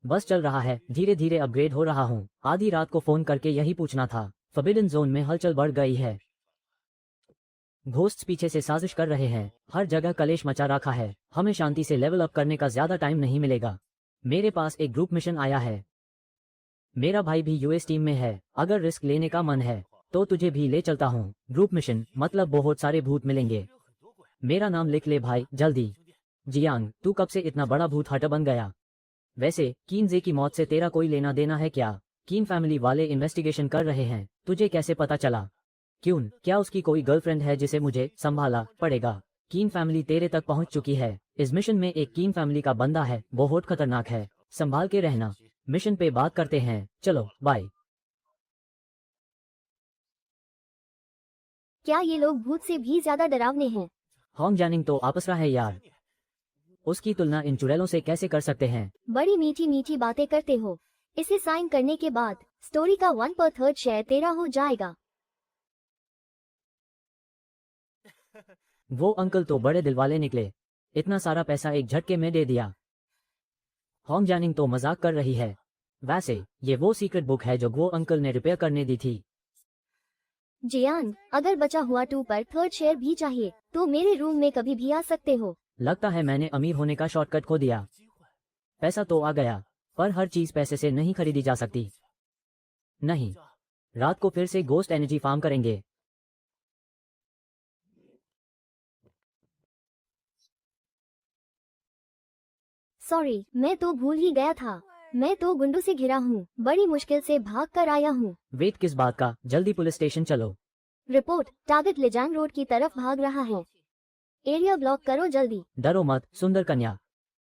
बस चल रहा है, धीरे धीरे अपग्रेड हो रहा हूँ। आधी रात को फोन करके यही पूछना था। फॉरबिडन जोन में हलचल बढ़ गई है। घोस्ट्स पीछे से साजिश कर रहे हैं। हर जगह कलेश मचा रखा है। हमें शांति से लेवल अप करने का ज्यादा टाइम नहीं मिलेगा। मेरे पास एक ग्रुप मिशन आया है। मेरा भाई भी यूएस टीम में है। अगर रिस्क लेने का मन है तो तुझे भी ले चलता हूँ। ग्रुप मिशन मतलब बहुत सारे भूत मिलेंगे। मेरा नाम लिख ले भाई, जल्दी। जियांग, तू कब से इतना बड़ा भूत हंटर बन गया? वैसे कीनजे की मौत से तेरा कोई लेना देना है क्या? कीन फैमिली वाले इन्वेस्टिगेशन कर रहे हैं। तुझे कैसे पता चला? क्यून, क्या उसकी कोई गर्लफ्रेंड है जिसे मुझे संभाला पड़ेगा? कीन फैमिली तेरे तक पहुंच चुकी है। इस मिशन में एक कीन फैमिली का बंदा है, बहुत खतरनाक है, संभाल के रहना। मिशन पे बात करते हैं। चलो बाय। क्या ये लोग भूत से भी ज्यादा डरावने हैं? होंग जानिंग तो आपसरा है यार। उसकी तुलना इन चुड़ैलों से कैसे कर सकते हैं? बड़ी मीठी मीठी बातें करते हो। इसे साइन करने के बाद स्टोरी का 1/3 शेयर तेरा हो जाएगा। वो अंकल तो बड़े दिलवाले निकले। इतना सारा पैसा एक झटके में दे दिया। होंग जानिंग तो मजाक कर रही है। वैसे ये वो सीक्रेट बुक है जो वो अंकल ने रिपेयर करने दी थी। जियांग, अगर बचा हुआ 2/3 शेयर भी चाहिए तो मेरे रूम में कभी भी आ सकते हो। लगता है मैंने अमीर होने का शॉर्टकट खो दिया। पैसा तो आ गया, पर हर चीज पैसे से नहीं खरीदी जा सकती। नहीं, रात को फिर से गोस्ट एनर्जी फार्म करेंगे। सॉरी, मैं तो भूल ही गया था। मैं तो गुंडों से घिरा हूँ। बड़ी मुश्किल से भाग कर आया हूँ। वेट किस बात का? जल्दी पुलिस स्टेशन चलो। रिपोर्ट, टारगेट लेजांग रोड की तरफ भाग रहा है। एरिया ब्लॉक करो जल्दी। डरो मत सुंदर कन्या,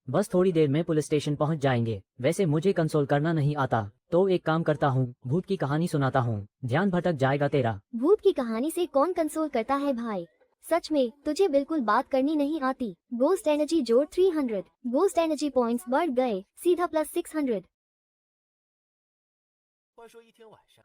बस थोड़ी देर में पुलिस स्टेशन पहुंच जाएंगे। वैसे मुझे कंसोल करना नहीं आता, तो एक काम करता हूँ, भूत की कहानी सुनाता हूँ। ध्यान भटक जाएगा तेरा। भूत की कहानी से कौन कंसोल करता है भाई? सच में तुझे बिल्कुल बात करनी नहीं आती। गोस्ट एनर्जी जोड़ 300। गोस्ट एनर्जी पॉइंट्स बढ़ गए, सीधा +600।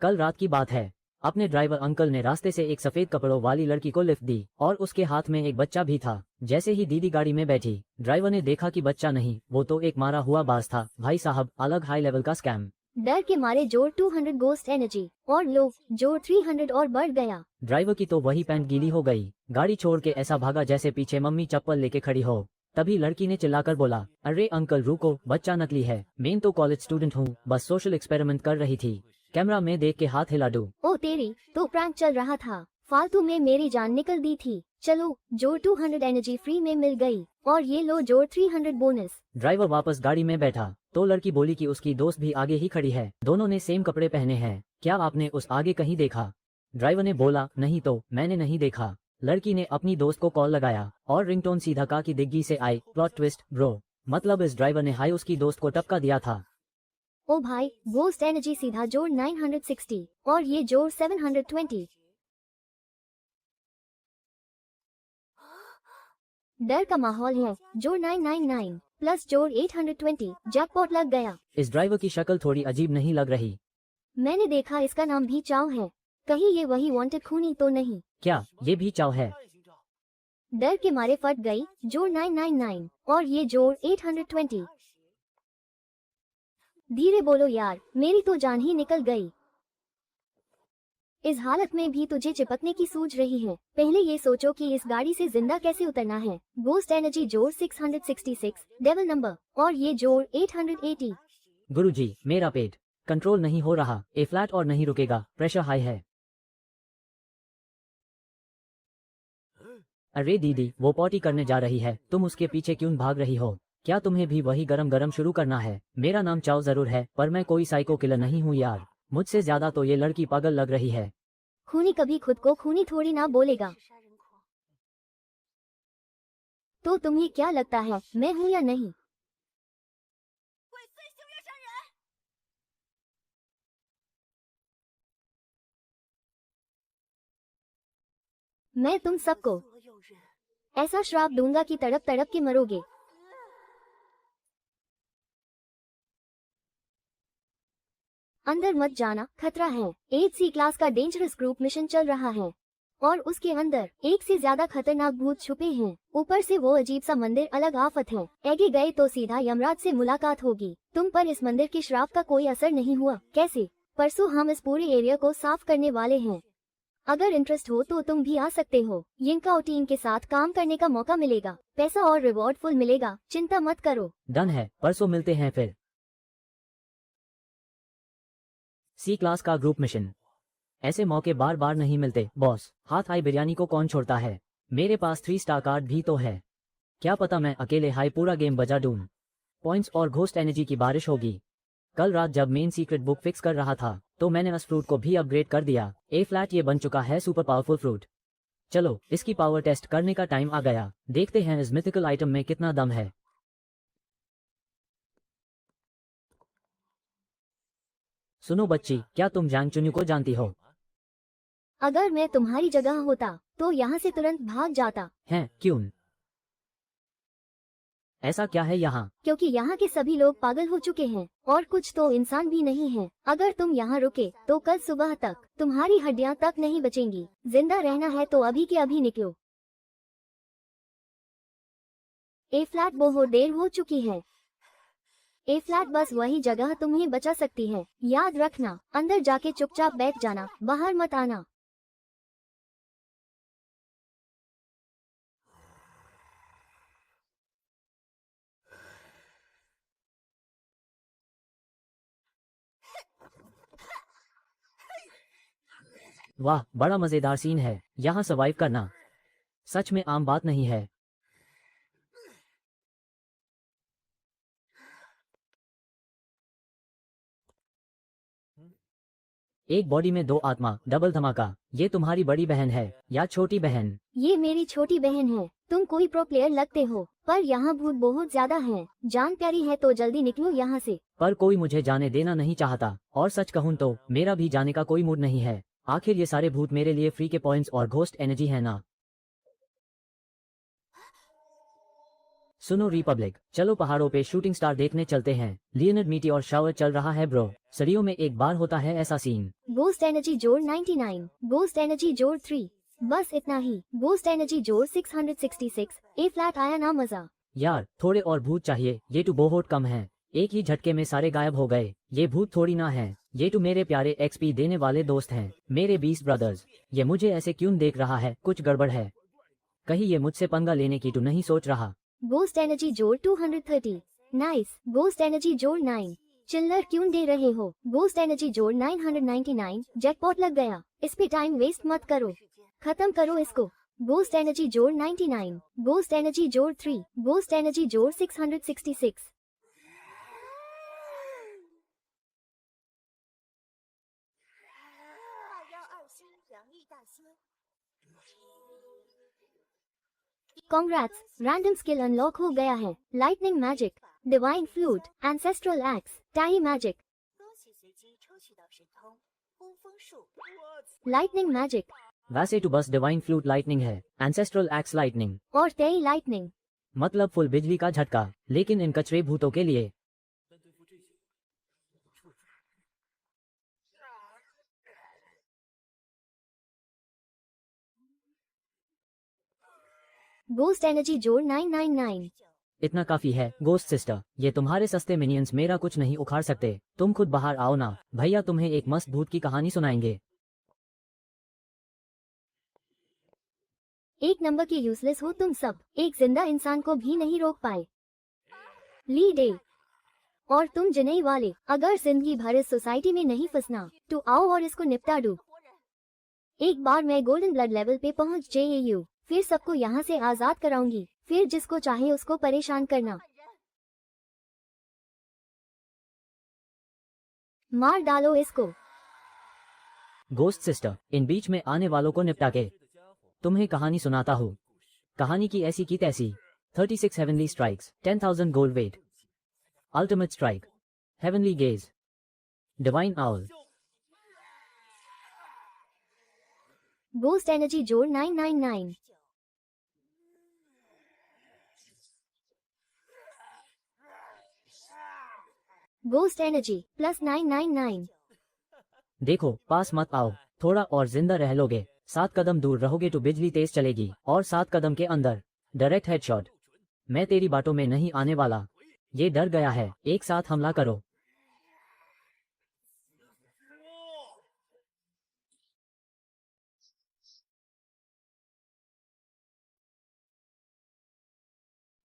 कल रात की बात है। अपने ड्राइवर अंकल ने रास्ते से एक सफेद कपड़ों वाली लड़की को लिफ्ट दी और उसके हाथ में एक बच्चा भी था। जैसे ही दीदी गाड़ी में बैठी, ड्राइवर ने देखा कि बच्चा नहीं, वो तो एक मारा हुआ बाज था। भाई साहब, अलग हाई लेवल का स्कैम। डर के मारे जोड़ 200 गोस्ट एनर्जी और लो जोड़ 300 और बढ़ गया। ड्राइवर की तो वही पैंट गीली हो गई। गाड़ी छोड़ के ऐसा भागा जैसे पीछे मम्मी चप्पल लेके खड़ी हो। तभी लड़की ने चिल्लाकर बोला, अरे अंकल रुको, बच्चा नकली है। मैं तो कॉलेज स्टूडेंट हूँ, बस सोशल एक्सपेरिमेंट कर रही थी। कैमरा में देख के हाथ हिला दूं। ओ तेरी, तो प्रैंक चल रहा था। फालतू में मेरी जान निकल दी थी। चलो जोर 200 एनर्जी फ्री में मिल गई और ये लो जोर 300 बोनस। ड्राइवर वापस गाड़ी में बैठा तो लड़की बोली कि उसकी दोस्त भी आगे ही खड़ी है, दोनों ने सेम कपड़े पहने हैं, क्या आपने उस आगे कहीं देखा? ड्राइवर ने बोला नहीं तो मैंने नहीं देखा। लड़की ने अपनी दोस्त को कॉल लगाया और रिंगटोन सीधा का की दिग्गी से आई। प्लॉट ट्विस्ट ब्रो, मतलब इस ड्राइवर ने हाई उसकी दोस्त को टपका दिया था। ओ भाई, गोस्ट एनर्जी सीधा जोर 960 और ये जोर 720। डर का माहौल है। जोर 999 प्लस जोर 820, जैकपॉट लग गया। इस ड्राइवर की शक्ल थोड़ी अजीब नहीं लग रही? मैंने देखा इसका नाम भी चाव है, कहीं ये वही वांटेड खूनी तो नहीं? क्या ये भी चाव है? डर के मारे फट गई। जोर 999 और ये जोर 820। धीरे बोलो यार, मेरी तो जान ही निकल गई। इस हालत में भी तुझे चिपकने की सूझ रही है? पहले ये सोचो कि इस गाड़ी से जिंदा कैसे उतरना है। गोस्ट एनर्जी जोर 666, डेविल नंबर और ये जोर 880। गुरुजी, मेरा पेट कंट्रोल नहीं हो रहा, ए फ्लैट और नहीं रुकेगा, प्रेशर हाई है। अरे दीदी, वो पॉटी करने जा रही है, तुम उसके पीछे क्यों भाग रही हो? क्या तुम्हें भी वही गरम गरम शुरू करना है? मेरा नाम चाव जरूर है पर मैं कोई साइको किलर नहीं हूँ यार, मुझसे ज्यादा तो ये लड़की पागल लग रही है। खूनी कभी खुद को खूनी थोड़ी ना बोलेगा। तो तुम्हें क्या लगता है मैं हूँ या नहीं? मैं तुम सबको ऐसा श्राप दूंगा कि तड़प तड़प के मरोगे। अंदर मत जाना, खतरा है। 8C क्लास का डेंजरस ग्रुप मिशन चल रहा है और उसके अंदर एक से ज्यादा खतरनाक भूत छुपे हैं। ऊपर से वो अजीब सा मंदिर अलग आफत है। आगे गए तो सीधा यमराज से मुलाकात होगी। तुम पर इस मंदिर के श्राप का कोई असर नहीं हुआ? कैसे? परसों हम इस पूरे एरिया को साफ करने वाले हैं। अगर इंटरेस्ट हो तो तुम भी आ सकते हो। यिंकाओ टीम के साथ काम करने का मौका मिलेगा, पैसा और रिवॉर्ड फुल मिलेगा, चिंता मत करो। डन है, परसों मिलते हैं फिर। C क्लास का ग्रुप मिशन, ऐसे मौके बार बार नहीं मिलते बॉस। हाथ आई बिरयानी को कौन छोड़ता है? मेरे पास 3 स्टार कार्ड भी तो है, क्या पता मैं अकेले हाई पूरा गेम बजा दूं। पॉइंट्स और घोस्ट एनर्जी की बारिश होगी। कल रात जब मेन सीक्रेट बुक फिक्स कर रहा था तो मैंने उस फ्रूट को भी अपग्रेड कर दिया। ए फ्लैट ये बन चुका है सुपर पावरफुल फ्रूट। चलो इसकी पावर टेस्ट करने का टाइम आ गया, देखते हैं इस मिथिकल आइटम में कितना दम है। सुनो बच्ची, क्या तुम जांग चुन्यू को जानती हो? अगर मैं तुम्हारी जगह होता तो यहाँ से तुरंत भाग जाता। हैं क्यों? ऐसा क्या है यहाँ? क्योंकि यहाँ के सभी लोग पागल हो चुके हैं और कुछ तो इंसान भी नहीं है। अगर तुम यहाँ रुके तो कल सुबह तक तुम्हारी हड्डियाँ तक नहीं बचेंगी। जिंदा रहना है तो अभी के अभी निकलो। ए फ्लैट बहुत देर हो चुकी है। ए फ्लैट बस वही जगह तुम्हें बचा सकती है, याद रखना। अंदर जाके चुपचाप बैठ जाना, बाहर मत आना। वाह, बड़ा मजेदार सीन है। यहाँ सर्वाइव करना सच में आम बात नहीं है। एक बॉडी में 2 आत्मा, डबल धमाका। ये तुम्हारी बड़ी बहन है या छोटी बहन? ये मेरी छोटी बहन है। तुम कोई प्रो प्लेयर लगते हो पर यहाँ भूत बहुत ज्यादा हैं। जान प्यारी है तो जल्दी निकलो यहाँ से। पर कोई मुझे जाने देना नहीं चाहता, और सच कहूँ तो मेरा भी जाने का कोई मूड नहीं है। आखिर ये सारे भूत मेरे लिए फ्री के पॉइंट्स और घोस्ट एनर्जी है ना। सुनो रिपब्लिक, चलो पहाड़ों पे शूटिंग स्टार देखने चलते हैं। लियोनार्ड मीटी और शावर चल रहा है ब्रो। सदियों में एक बार होता है ऐसा सीन। गोस्ट एनर्जी जोर 99, गोस्ट एनर्जी जोर 3, बस इतना ही। गोस्ट एनर्जी जोर 666। ए फ्लैट आया ना मजा? यार थोड़े और भूत चाहिए, ये तो बहुत कम है। एक ही झटके में सारे गायब हो गए। ये भूत थोड़ी ना है, ये तो मेरे प्यारे XP देने वाले दोस्त हैं, मेरे 20 ब्रदर्स। ये मुझे ऐसे क्यों देख रहा है? कुछ गड़बड़ है। कहीं ये मुझसे पंगा लेने की तो नहीं सोच रहा? गोस्ट एनर्जी जोर 230, नाइस। गोस्ट एनर्जी जोर 9, चिल्लर क्यों दे रहे हो? गोस्ट एनर्जी जोर 999, जैकपॉट लग गया। इस पे टाइम वेस्ट मत करो। खत्म करो इसको। गोस्ट एनर्जी जोड़ 99, गोस्ट एनर्जी जोड़ 3, गोस्ट एनर्जी जोड़ 666। Congrats, रैंडम स्किल अनलॉक हो गया है। Lightning magic, divine flute, ancestral x, tie magic. Lightning magic वैसे तो बस डिवाइन फ्लूट लाइटनिंग है, एंसेस्ट्रल एक्स लाइटनिंग, और तेई लाइटनिंग। मतलब फुल बिजली का झटका, लेकिन इन कचरे भूतों के लिए। गोस्ट एनर्जी जोड़ 999। इतना काफी है गोस्ट सिस्टर, ये तुम्हारे सस्ते मिनियंस मेरा कुछ नहीं उखाड़ सकते। तुम खुद बाहर आओ ना, भैया तुम्हें एक मस्त भूत की कहानी सुनाएंगे। एक नंबर के यूजलेस हो तुम सब, एक जिंदा इंसान को भी नहीं रोक पाए। ली डे और तुम जनेई वाले, अगर जिंदगी भर इस सोसाइटी में नहीं फंसना तो आओ और इसको निपटा दो। एक बार मैं गोल्डन ब्लड लेवल पे पहुंच जेएयू, फिर सबको यहाँ से आजाद कराऊंगी, फिर जिसको चाहे उसको परेशान करना। मार डालो इसको। गोस्ट सिस्टर, इन बीच में आने वालों को निपटा के तुम्हें कहानी सुनाता हूँ। कहानी की ऐसी की तैसी। 36 heavenly strikes, 10,000 gold wait, ultimate strike, heavenly gauge, divine owl. Ghost energy जोड़ 999। Ghost energy plus 999। देखो पास मत आओ, थोड़ा और जिंदा रह लोगे। 7 कदम दूर रहोगे तो बिजली तेज चलेगी, और 7 कदम के अंदर डायरेक्ट हेडशॉट। मैं तेरी बातों में नहीं आने वाला, ये डर गया है। एक साथ हमला करो।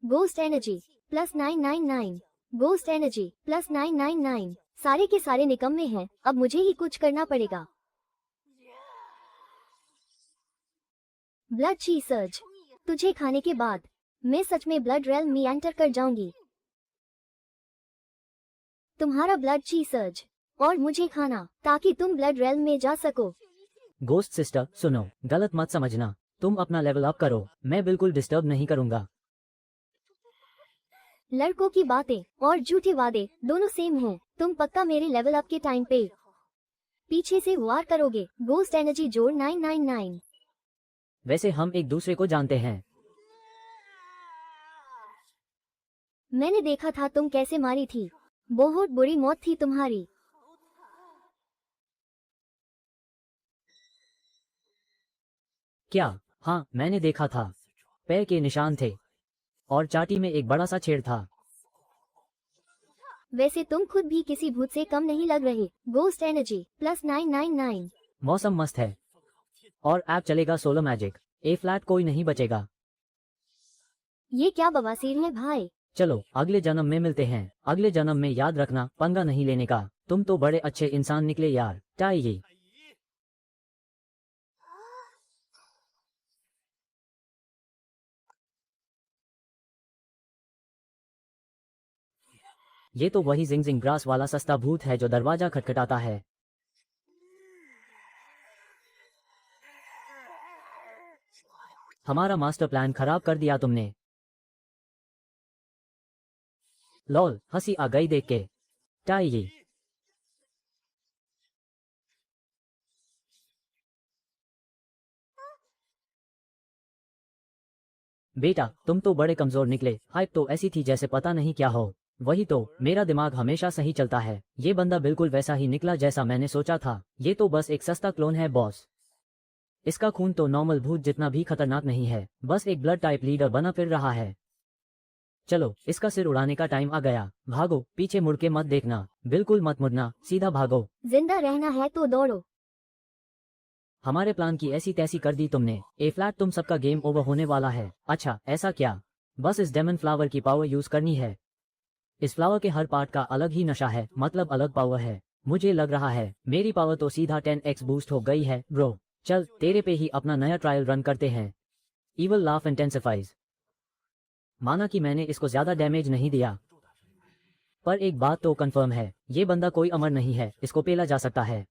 Ghost energy plus 999। Ghost energy plus 999। सारे के सारे निकम्मे हैं, अब मुझे ही कुछ करना पड़ेगा। ब्लड ची सर्ज, तुझे खाने के बाद मैं सच में ब्लड रेल में एंटर कर जाऊंगी। तुम्हारा ब्लड ची सर्ज और मुझे खाना, ताकि तुम ब्लड रेल में जा सको। गोस्ट सिस्टर सुनो, गलत मत समझना। तुम अपना लेवल अप करो, मैं बिल्कुल डिस्टर्ब नहीं करूंगा। लड़कों की बातें और झूठे वादे दोनों सेम हैं। तुम पक्का मेरे लेवल अप के टाइम पे पीछे से वार करोगे। गोस्ट एनर्जी जोड़ 999। वैसे हम एक दूसरे को जानते हैं। मैंने देखा था तुम कैसे मारी थी, बहुत बुरी मौत थी तुम्हारी। क्या? हाँ मैंने देखा था, पैर के निशान थे और चाटी में एक बड़ा सा छेद था। वैसे तुम खुद भी किसी भूत से कम नहीं लग रहे। Ghost energy plus 999। मौसम मस्त है और ऐप चलेगा सोलो मैजिक। ए फ्लैट कोई नहीं बचेगा। ये क्या बवासीर है भाई। चलो अगले जन्म में मिलते हैं। अगले जन्म में याद रखना पंगा नहीं लेने का। तुम तो बड़े अच्छे इंसान निकले यार। टाई। ये तो वही जिंग जिंग ग्रास वाला सस्ता भूत है जो दरवाजा खटखटाता है। हमारा मास्टर प्लान खराब कर दिया तुमने। लॉल, हंसी आ गई देख के। टाई। बेटा तुम तो बड़े कमजोर निकले। हाइप तो ऐसी थी जैसे पता नहीं क्या हो। वही तो, मेरा दिमाग हमेशा सही चलता है। ये बंदा बिल्कुल वैसा ही निकला जैसा मैंने सोचा था। ये तो बस एक सस्ता क्लोन है बॉस। इसका खून तो नॉर्मल भूत जितना भी खतरनाक नहीं है, बस एक ब्लड टाइप लीडर बना फिर रहा है। चलो इसका सिर उड़ाने का टाइम आ गया। भागो, पीछे मुड़ के मत देखना, बिल्कुल मत मुड़ना, सीधा भागो। जिंदा रहना है तो दौड़ो। हमारे प्लान की ऐसी तैसी कर दी तुमने। ए फ्लैट तुम सबका गेम ओवर होने वाला है। अच्छा ऐसा क्या? बस इस डेमन फ्लावर की पावर यूज करनी है। इस फ्लावर के हर पार्ट का अलग ही नशा है, मतलब अलग पावर है। मुझे लग रहा है मेरी पावर तो सीधा 10x बूस्ट हो गई है ब्रो। चल तेरे पे ही अपना नया ट्रायल रन करते हैं। Evil laugh intensifies। माना कि मैंने इसको ज्यादा डैमेज नहीं दिया, पर एक बात तो कंफर्म है, ये बंदा कोई अमर नहीं है, इसको पेला जा सकता है।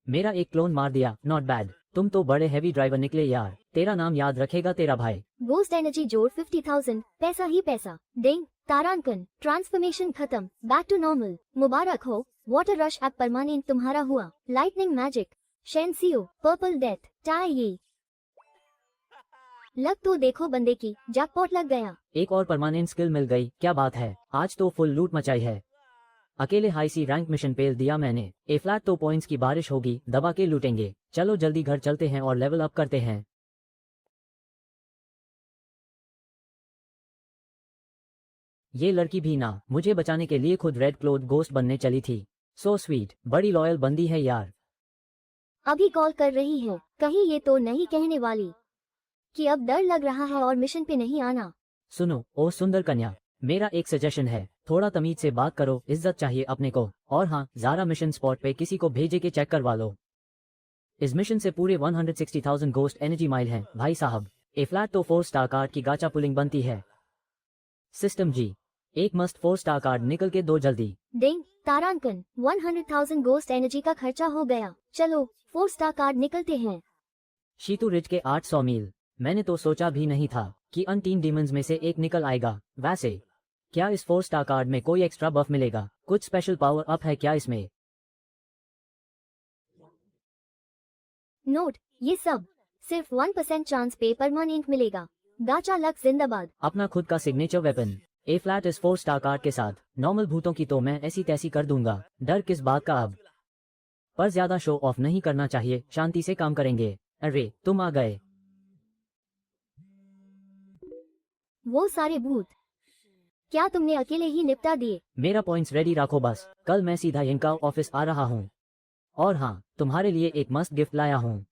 मेरा एक क्लोन मार दिया, नॉट बैड। तुम तो बड़े हैवी ड्राइवर निकले यार। तेरा नाम याद रखेगा तेरा भाई। गोस्ट एनर्जी जोड़ 50,000, पैसा ही पैसा। डिंग, तारांकन, ट्रांसफॉर्मेशन खत्म, बैक टू नॉर्मल। मुबारक हो, वाटर रश अब परमानेंट तुम्हारा हुआ। लाइटनिंग मैजिक, शेंसियो, पर्पल डेथ, टाई ये। लग तो देखो बंदे की, जैकपॉट लग गया। एक और परमानेंट स्किल मिल गई, क्या बात है, आज तो फुल लूट मचाई है। अकेले हाई सी रैंक मिशन पेल दिया मैंने। ए फ्लैट तो पॉइंट्स की बारिश होगी, दबा के लूटेंगे। चलो जल्दी घर चलते हैं और लेवल अप करते हैं। ये लड़की भी ना मुझे बचाने के लिए खुद रेड क्लोथ गोस्ट बनने चली थी। सो स्वीट, बड़ी लॉयल बंदी है यार। अभी कॉल कर रही है, कहीं ये तो नहीं कहने वाली कि अब डर लग रहा है और मिशन पे नहीं आना। सुनो ओ सुंदर कन्या, मेरा एक सजेशन है, थोड़ा तमीज से बात करो, इज्जत चाहिए अपने को। और हाँ, ज़ारा मिशन स्पॉट पे किसी को भेजे के चेक करवा लो। इस मिशन से पूरे 160,000 गोस्ट एनर्जी माइल हैं भाई साहब। ए फ्लैट तो 4 स्टार कार्ड की गाचा पुलिंग बनती है। सिस्टम जी, एक मस्त 4 स्टार कार्ड निकल के दो जल्दी। डिंग, तारांकन, 100,000 गोस्ट एनर्जी का खर्चा हो गया। चलो 4 स्टार कार्ड निकलते हैं। शीतू रिज के 800 मील। मैंने तो सोचा भी नहीं था कि अन 3 डीमंस में से एक निकल आएगा। वैसे क्या इस 4 स्टार कार्ड में कोई एक्स्ट्रा बफ मिलेगा? कुछ स्पेशल पावर अप है क्या इसमें? नोट, ये सब सिर्फ 1% चांस पे परमानेंट मिलेगा। गाचा लक जिंदाबाद। अपना खुद का सिग्नेचर वेपन। ए फ्लैट इस 4 स्टार कार्ड के साथ नॉर्मल भूतों की तो मैं ऐसी तैसी कर दूंगा। डर किस बात का अब? पर ज्यादा शो ऑफ नहीं करना चाहिए, शांति से काम करेंगे। अरे तुम आ गए। वो सारे भूत क्या तुमने अकेले ही निपटा दिए? मेरा पॉइंट्स रेडी रखो बस, कल मैं सीधा इनका ऑफिस आ रहा हूँ। और हाँ, तुम्हारे लिए एक मस्त गिफ्ट लाया हूँ।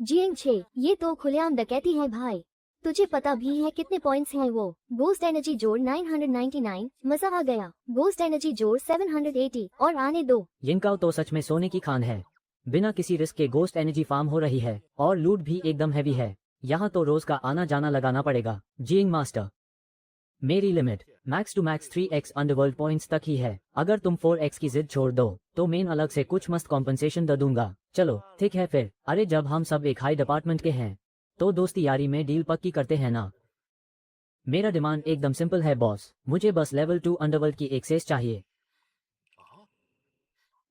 जीएंग 6, ये तो खुलेआम डकैती है भाई। तुझे पता भी है कितने पॉइंट्स हैं वो? गोस्ट एनर्जी जोड़ 999, मजा आ गया। गोस्ट एनर्जी जोड़ 780 और आने दो। इनका तो सच में सोने की खान है। बिना किसी रिस्क के गोस्ट एनर्जी फार्म हो रही है और लूट भी एकदम हैवी है। यहाँ तो रोज का आना जाना लगाना पड़ेगा। जीइंग मास्टर, मेरी limit max to max 3x underworld points तक ही है। अगर तुम 4x की जिद छोड़ दो तो मेन अलग से कुछ मस्त कॉम्पनसेशन दे दूंगा। चलो ठीक है फिर। अरे जब हम सब एक हाई डिपार्टमेंट के हैं तो दोस्ती यारी में डील पक्की करते हैं ना। मेरा डिमांड एकदम सिंपल है बॉस, मुझे बस लेवल 2 अंडरवर्ल्ड की एक्सेस चाहिए।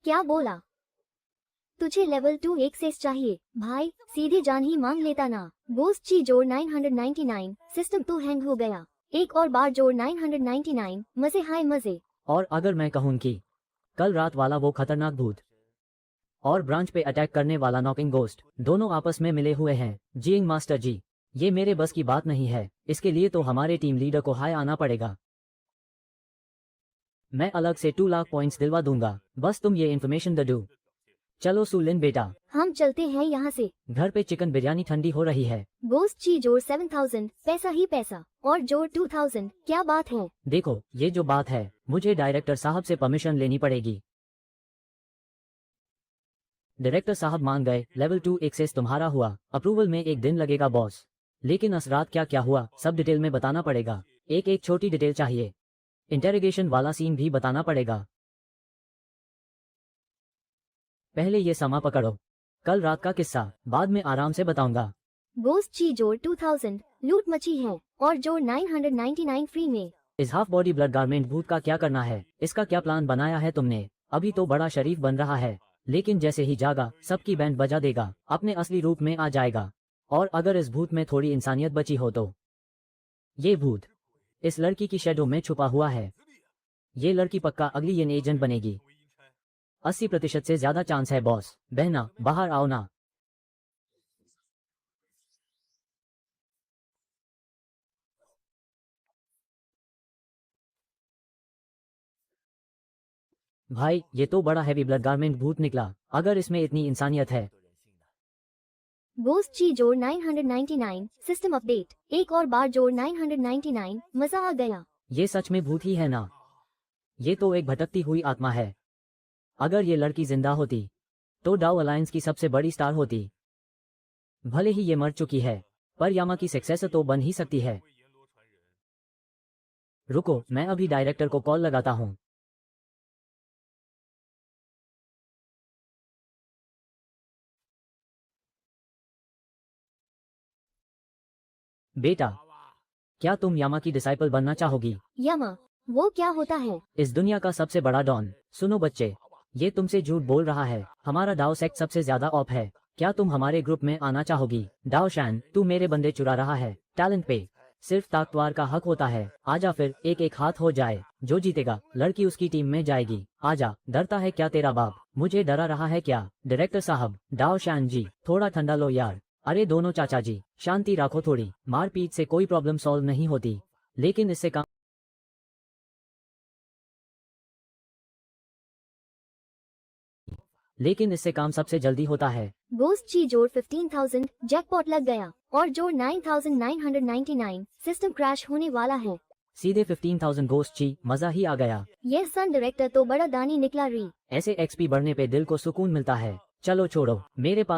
क्या बोला? तुझे लेवल 2 एक्सेस चाहिए? भाई सीधे जान ही मांग लेता ना। गोस्ट ची जोड़ 999, सिस्टम तो हैंग हो गया। एक और बार जोड़ 999, मजे हाय मजे। और अगर मैं कहूँ कि कल रात वाला वो खतरनाक भूत और ब्रांच पे अटैक करने वाला नॉकिंग गोस्ट दोनों आपस में मिले हुए हैं। जीइंग मास्टर जी, ये मेरे बस की बात नहीं है। इसके लिए तो हमारे टीम लीडर को हाई आना पड़ेगा। मैं अलग से 2 लाख पॉइंट्स दिलवा दूंगा, बस तुम ये इन्फॉर्मेशन दे दो। चलो सुलिन बेटा, हम चलते हैं यहाँ से। घर पे चिकन बिरयानी ठंडी हो रही है। गोस्ट ची जोड़ 7,000, पैसा ही पैसा। और जोड़ 2,000, क्या बात है? देखो ये जो बात है, मुझे डायरेक्टर साहब से परमिशन लेनी पड़ेगी। डायरेक्टर साहब मान गए, लेवल 2 एक्सेस तुम्हारा हुआ। अप्रूवल में एक दिन लगेगा बॉस। लेकिन इस रात क्या क्या हुआ सब डिटेल में बताना पड़ेगा। एक एक छोटी डिटेल चाहिए। इंटेरोगेशन वाला सीन भी बताना पड़ेगा। पहले ये समा पकड़ो, कल रात का किस्सा बाद में आराम से बताऊंगा। गोस्ट ची जोड़ 2,000, लूट मची है। और जोड़ 999 फ्री में। इस हाफ बॉडी ब्लड गारमेंट भूत का क्या करना है? इसका क्या प्लान बनाया है तुमने? अभी तो बड़ा शरीफ बन रहा है, लेकिन जैसे ही जागा सबकी बैंड बजा देगा, अपने असली रूप में आ जाएगा। और अगर इस भूत में थोड़ी इंसानियत बची हो तो। ये भूत इस लड़की की शेडो में छुपा हुआ है। ये लड़की पक्का अगली येन एजेंट बनेगी। 80% से ज्यादा चांस है बॉस। बहना बाहर आओ ना। भाई ये तो बड़ा हैवी ब्लड गारमेंट भूत निकला, अगर इसमें इतनी इंसानियत है। गोस्ट ची जोड़ 999 सिस्टम अपडेट, एक और बार जोड़ 999, मजा आ गया। ये सच में भूत ही है ना? ये तो एक भटकती हुई आत्मा है। अगर ये लड़की जिंदा होती तो डाउ अलायंस की सबसे बड़ी स्टार होती। भले ही ये मर चुकी है, पर यामा की सक्सेसर तो बन ही सकती है। रुको, मैं अभी डायरेक्टर को कॉल लगाता हूँ। बेटा, क्या तुम यामा की डिसाइपल बनना चाहोगी? यामा, वो क्या होता है? इस दुनिया का सबसे बड़ा डॉन। सुनो बच्चे, ये तुमसे झूठ बोल रहा है। हमारा डाओ सेक्ट सबसे ज्यादा ऑप है। क्या तुम हमारे ग्रुप में आना चाहोगी? डाओ शैन, तू मेरे बंदे चुरा रहा है। टैलेंट पे सिर्फ ताकतवर का हक होता है। आजा फिर एक एक हाथ हो जाए। जो जीतेगा लड़की उसकी टीम में जाएगी। आजा, डरता है क्या तेरा बाप? मुझे डरा रहा है क्या? डायरेक्टर साहब, डाओ शैन जी, थोड़ा ठंडा लो यार। अरे दोनों चाचा जी, शांति रखो थोड़ी। मारपीट से कोई प्रॉब्लम सॉल्व नहीं होती, लेकिन इससे काम सबसे जल्दी होता है। गोस्ट ची जोड़ 15,000 जैकपॉट लग गया, और जोड़ 9,999 सिस्टम क्रैश होने वाला है। सीधे 15,000 गोस्ट ची, मजा ही आ गया। ये सन डायरेक्टर तो बड़ा दानी निकला री। ऐसे एक्सपी बढ़ने पे दिल को सुकून मिलता है। चलो छोड़ो, मेरे पास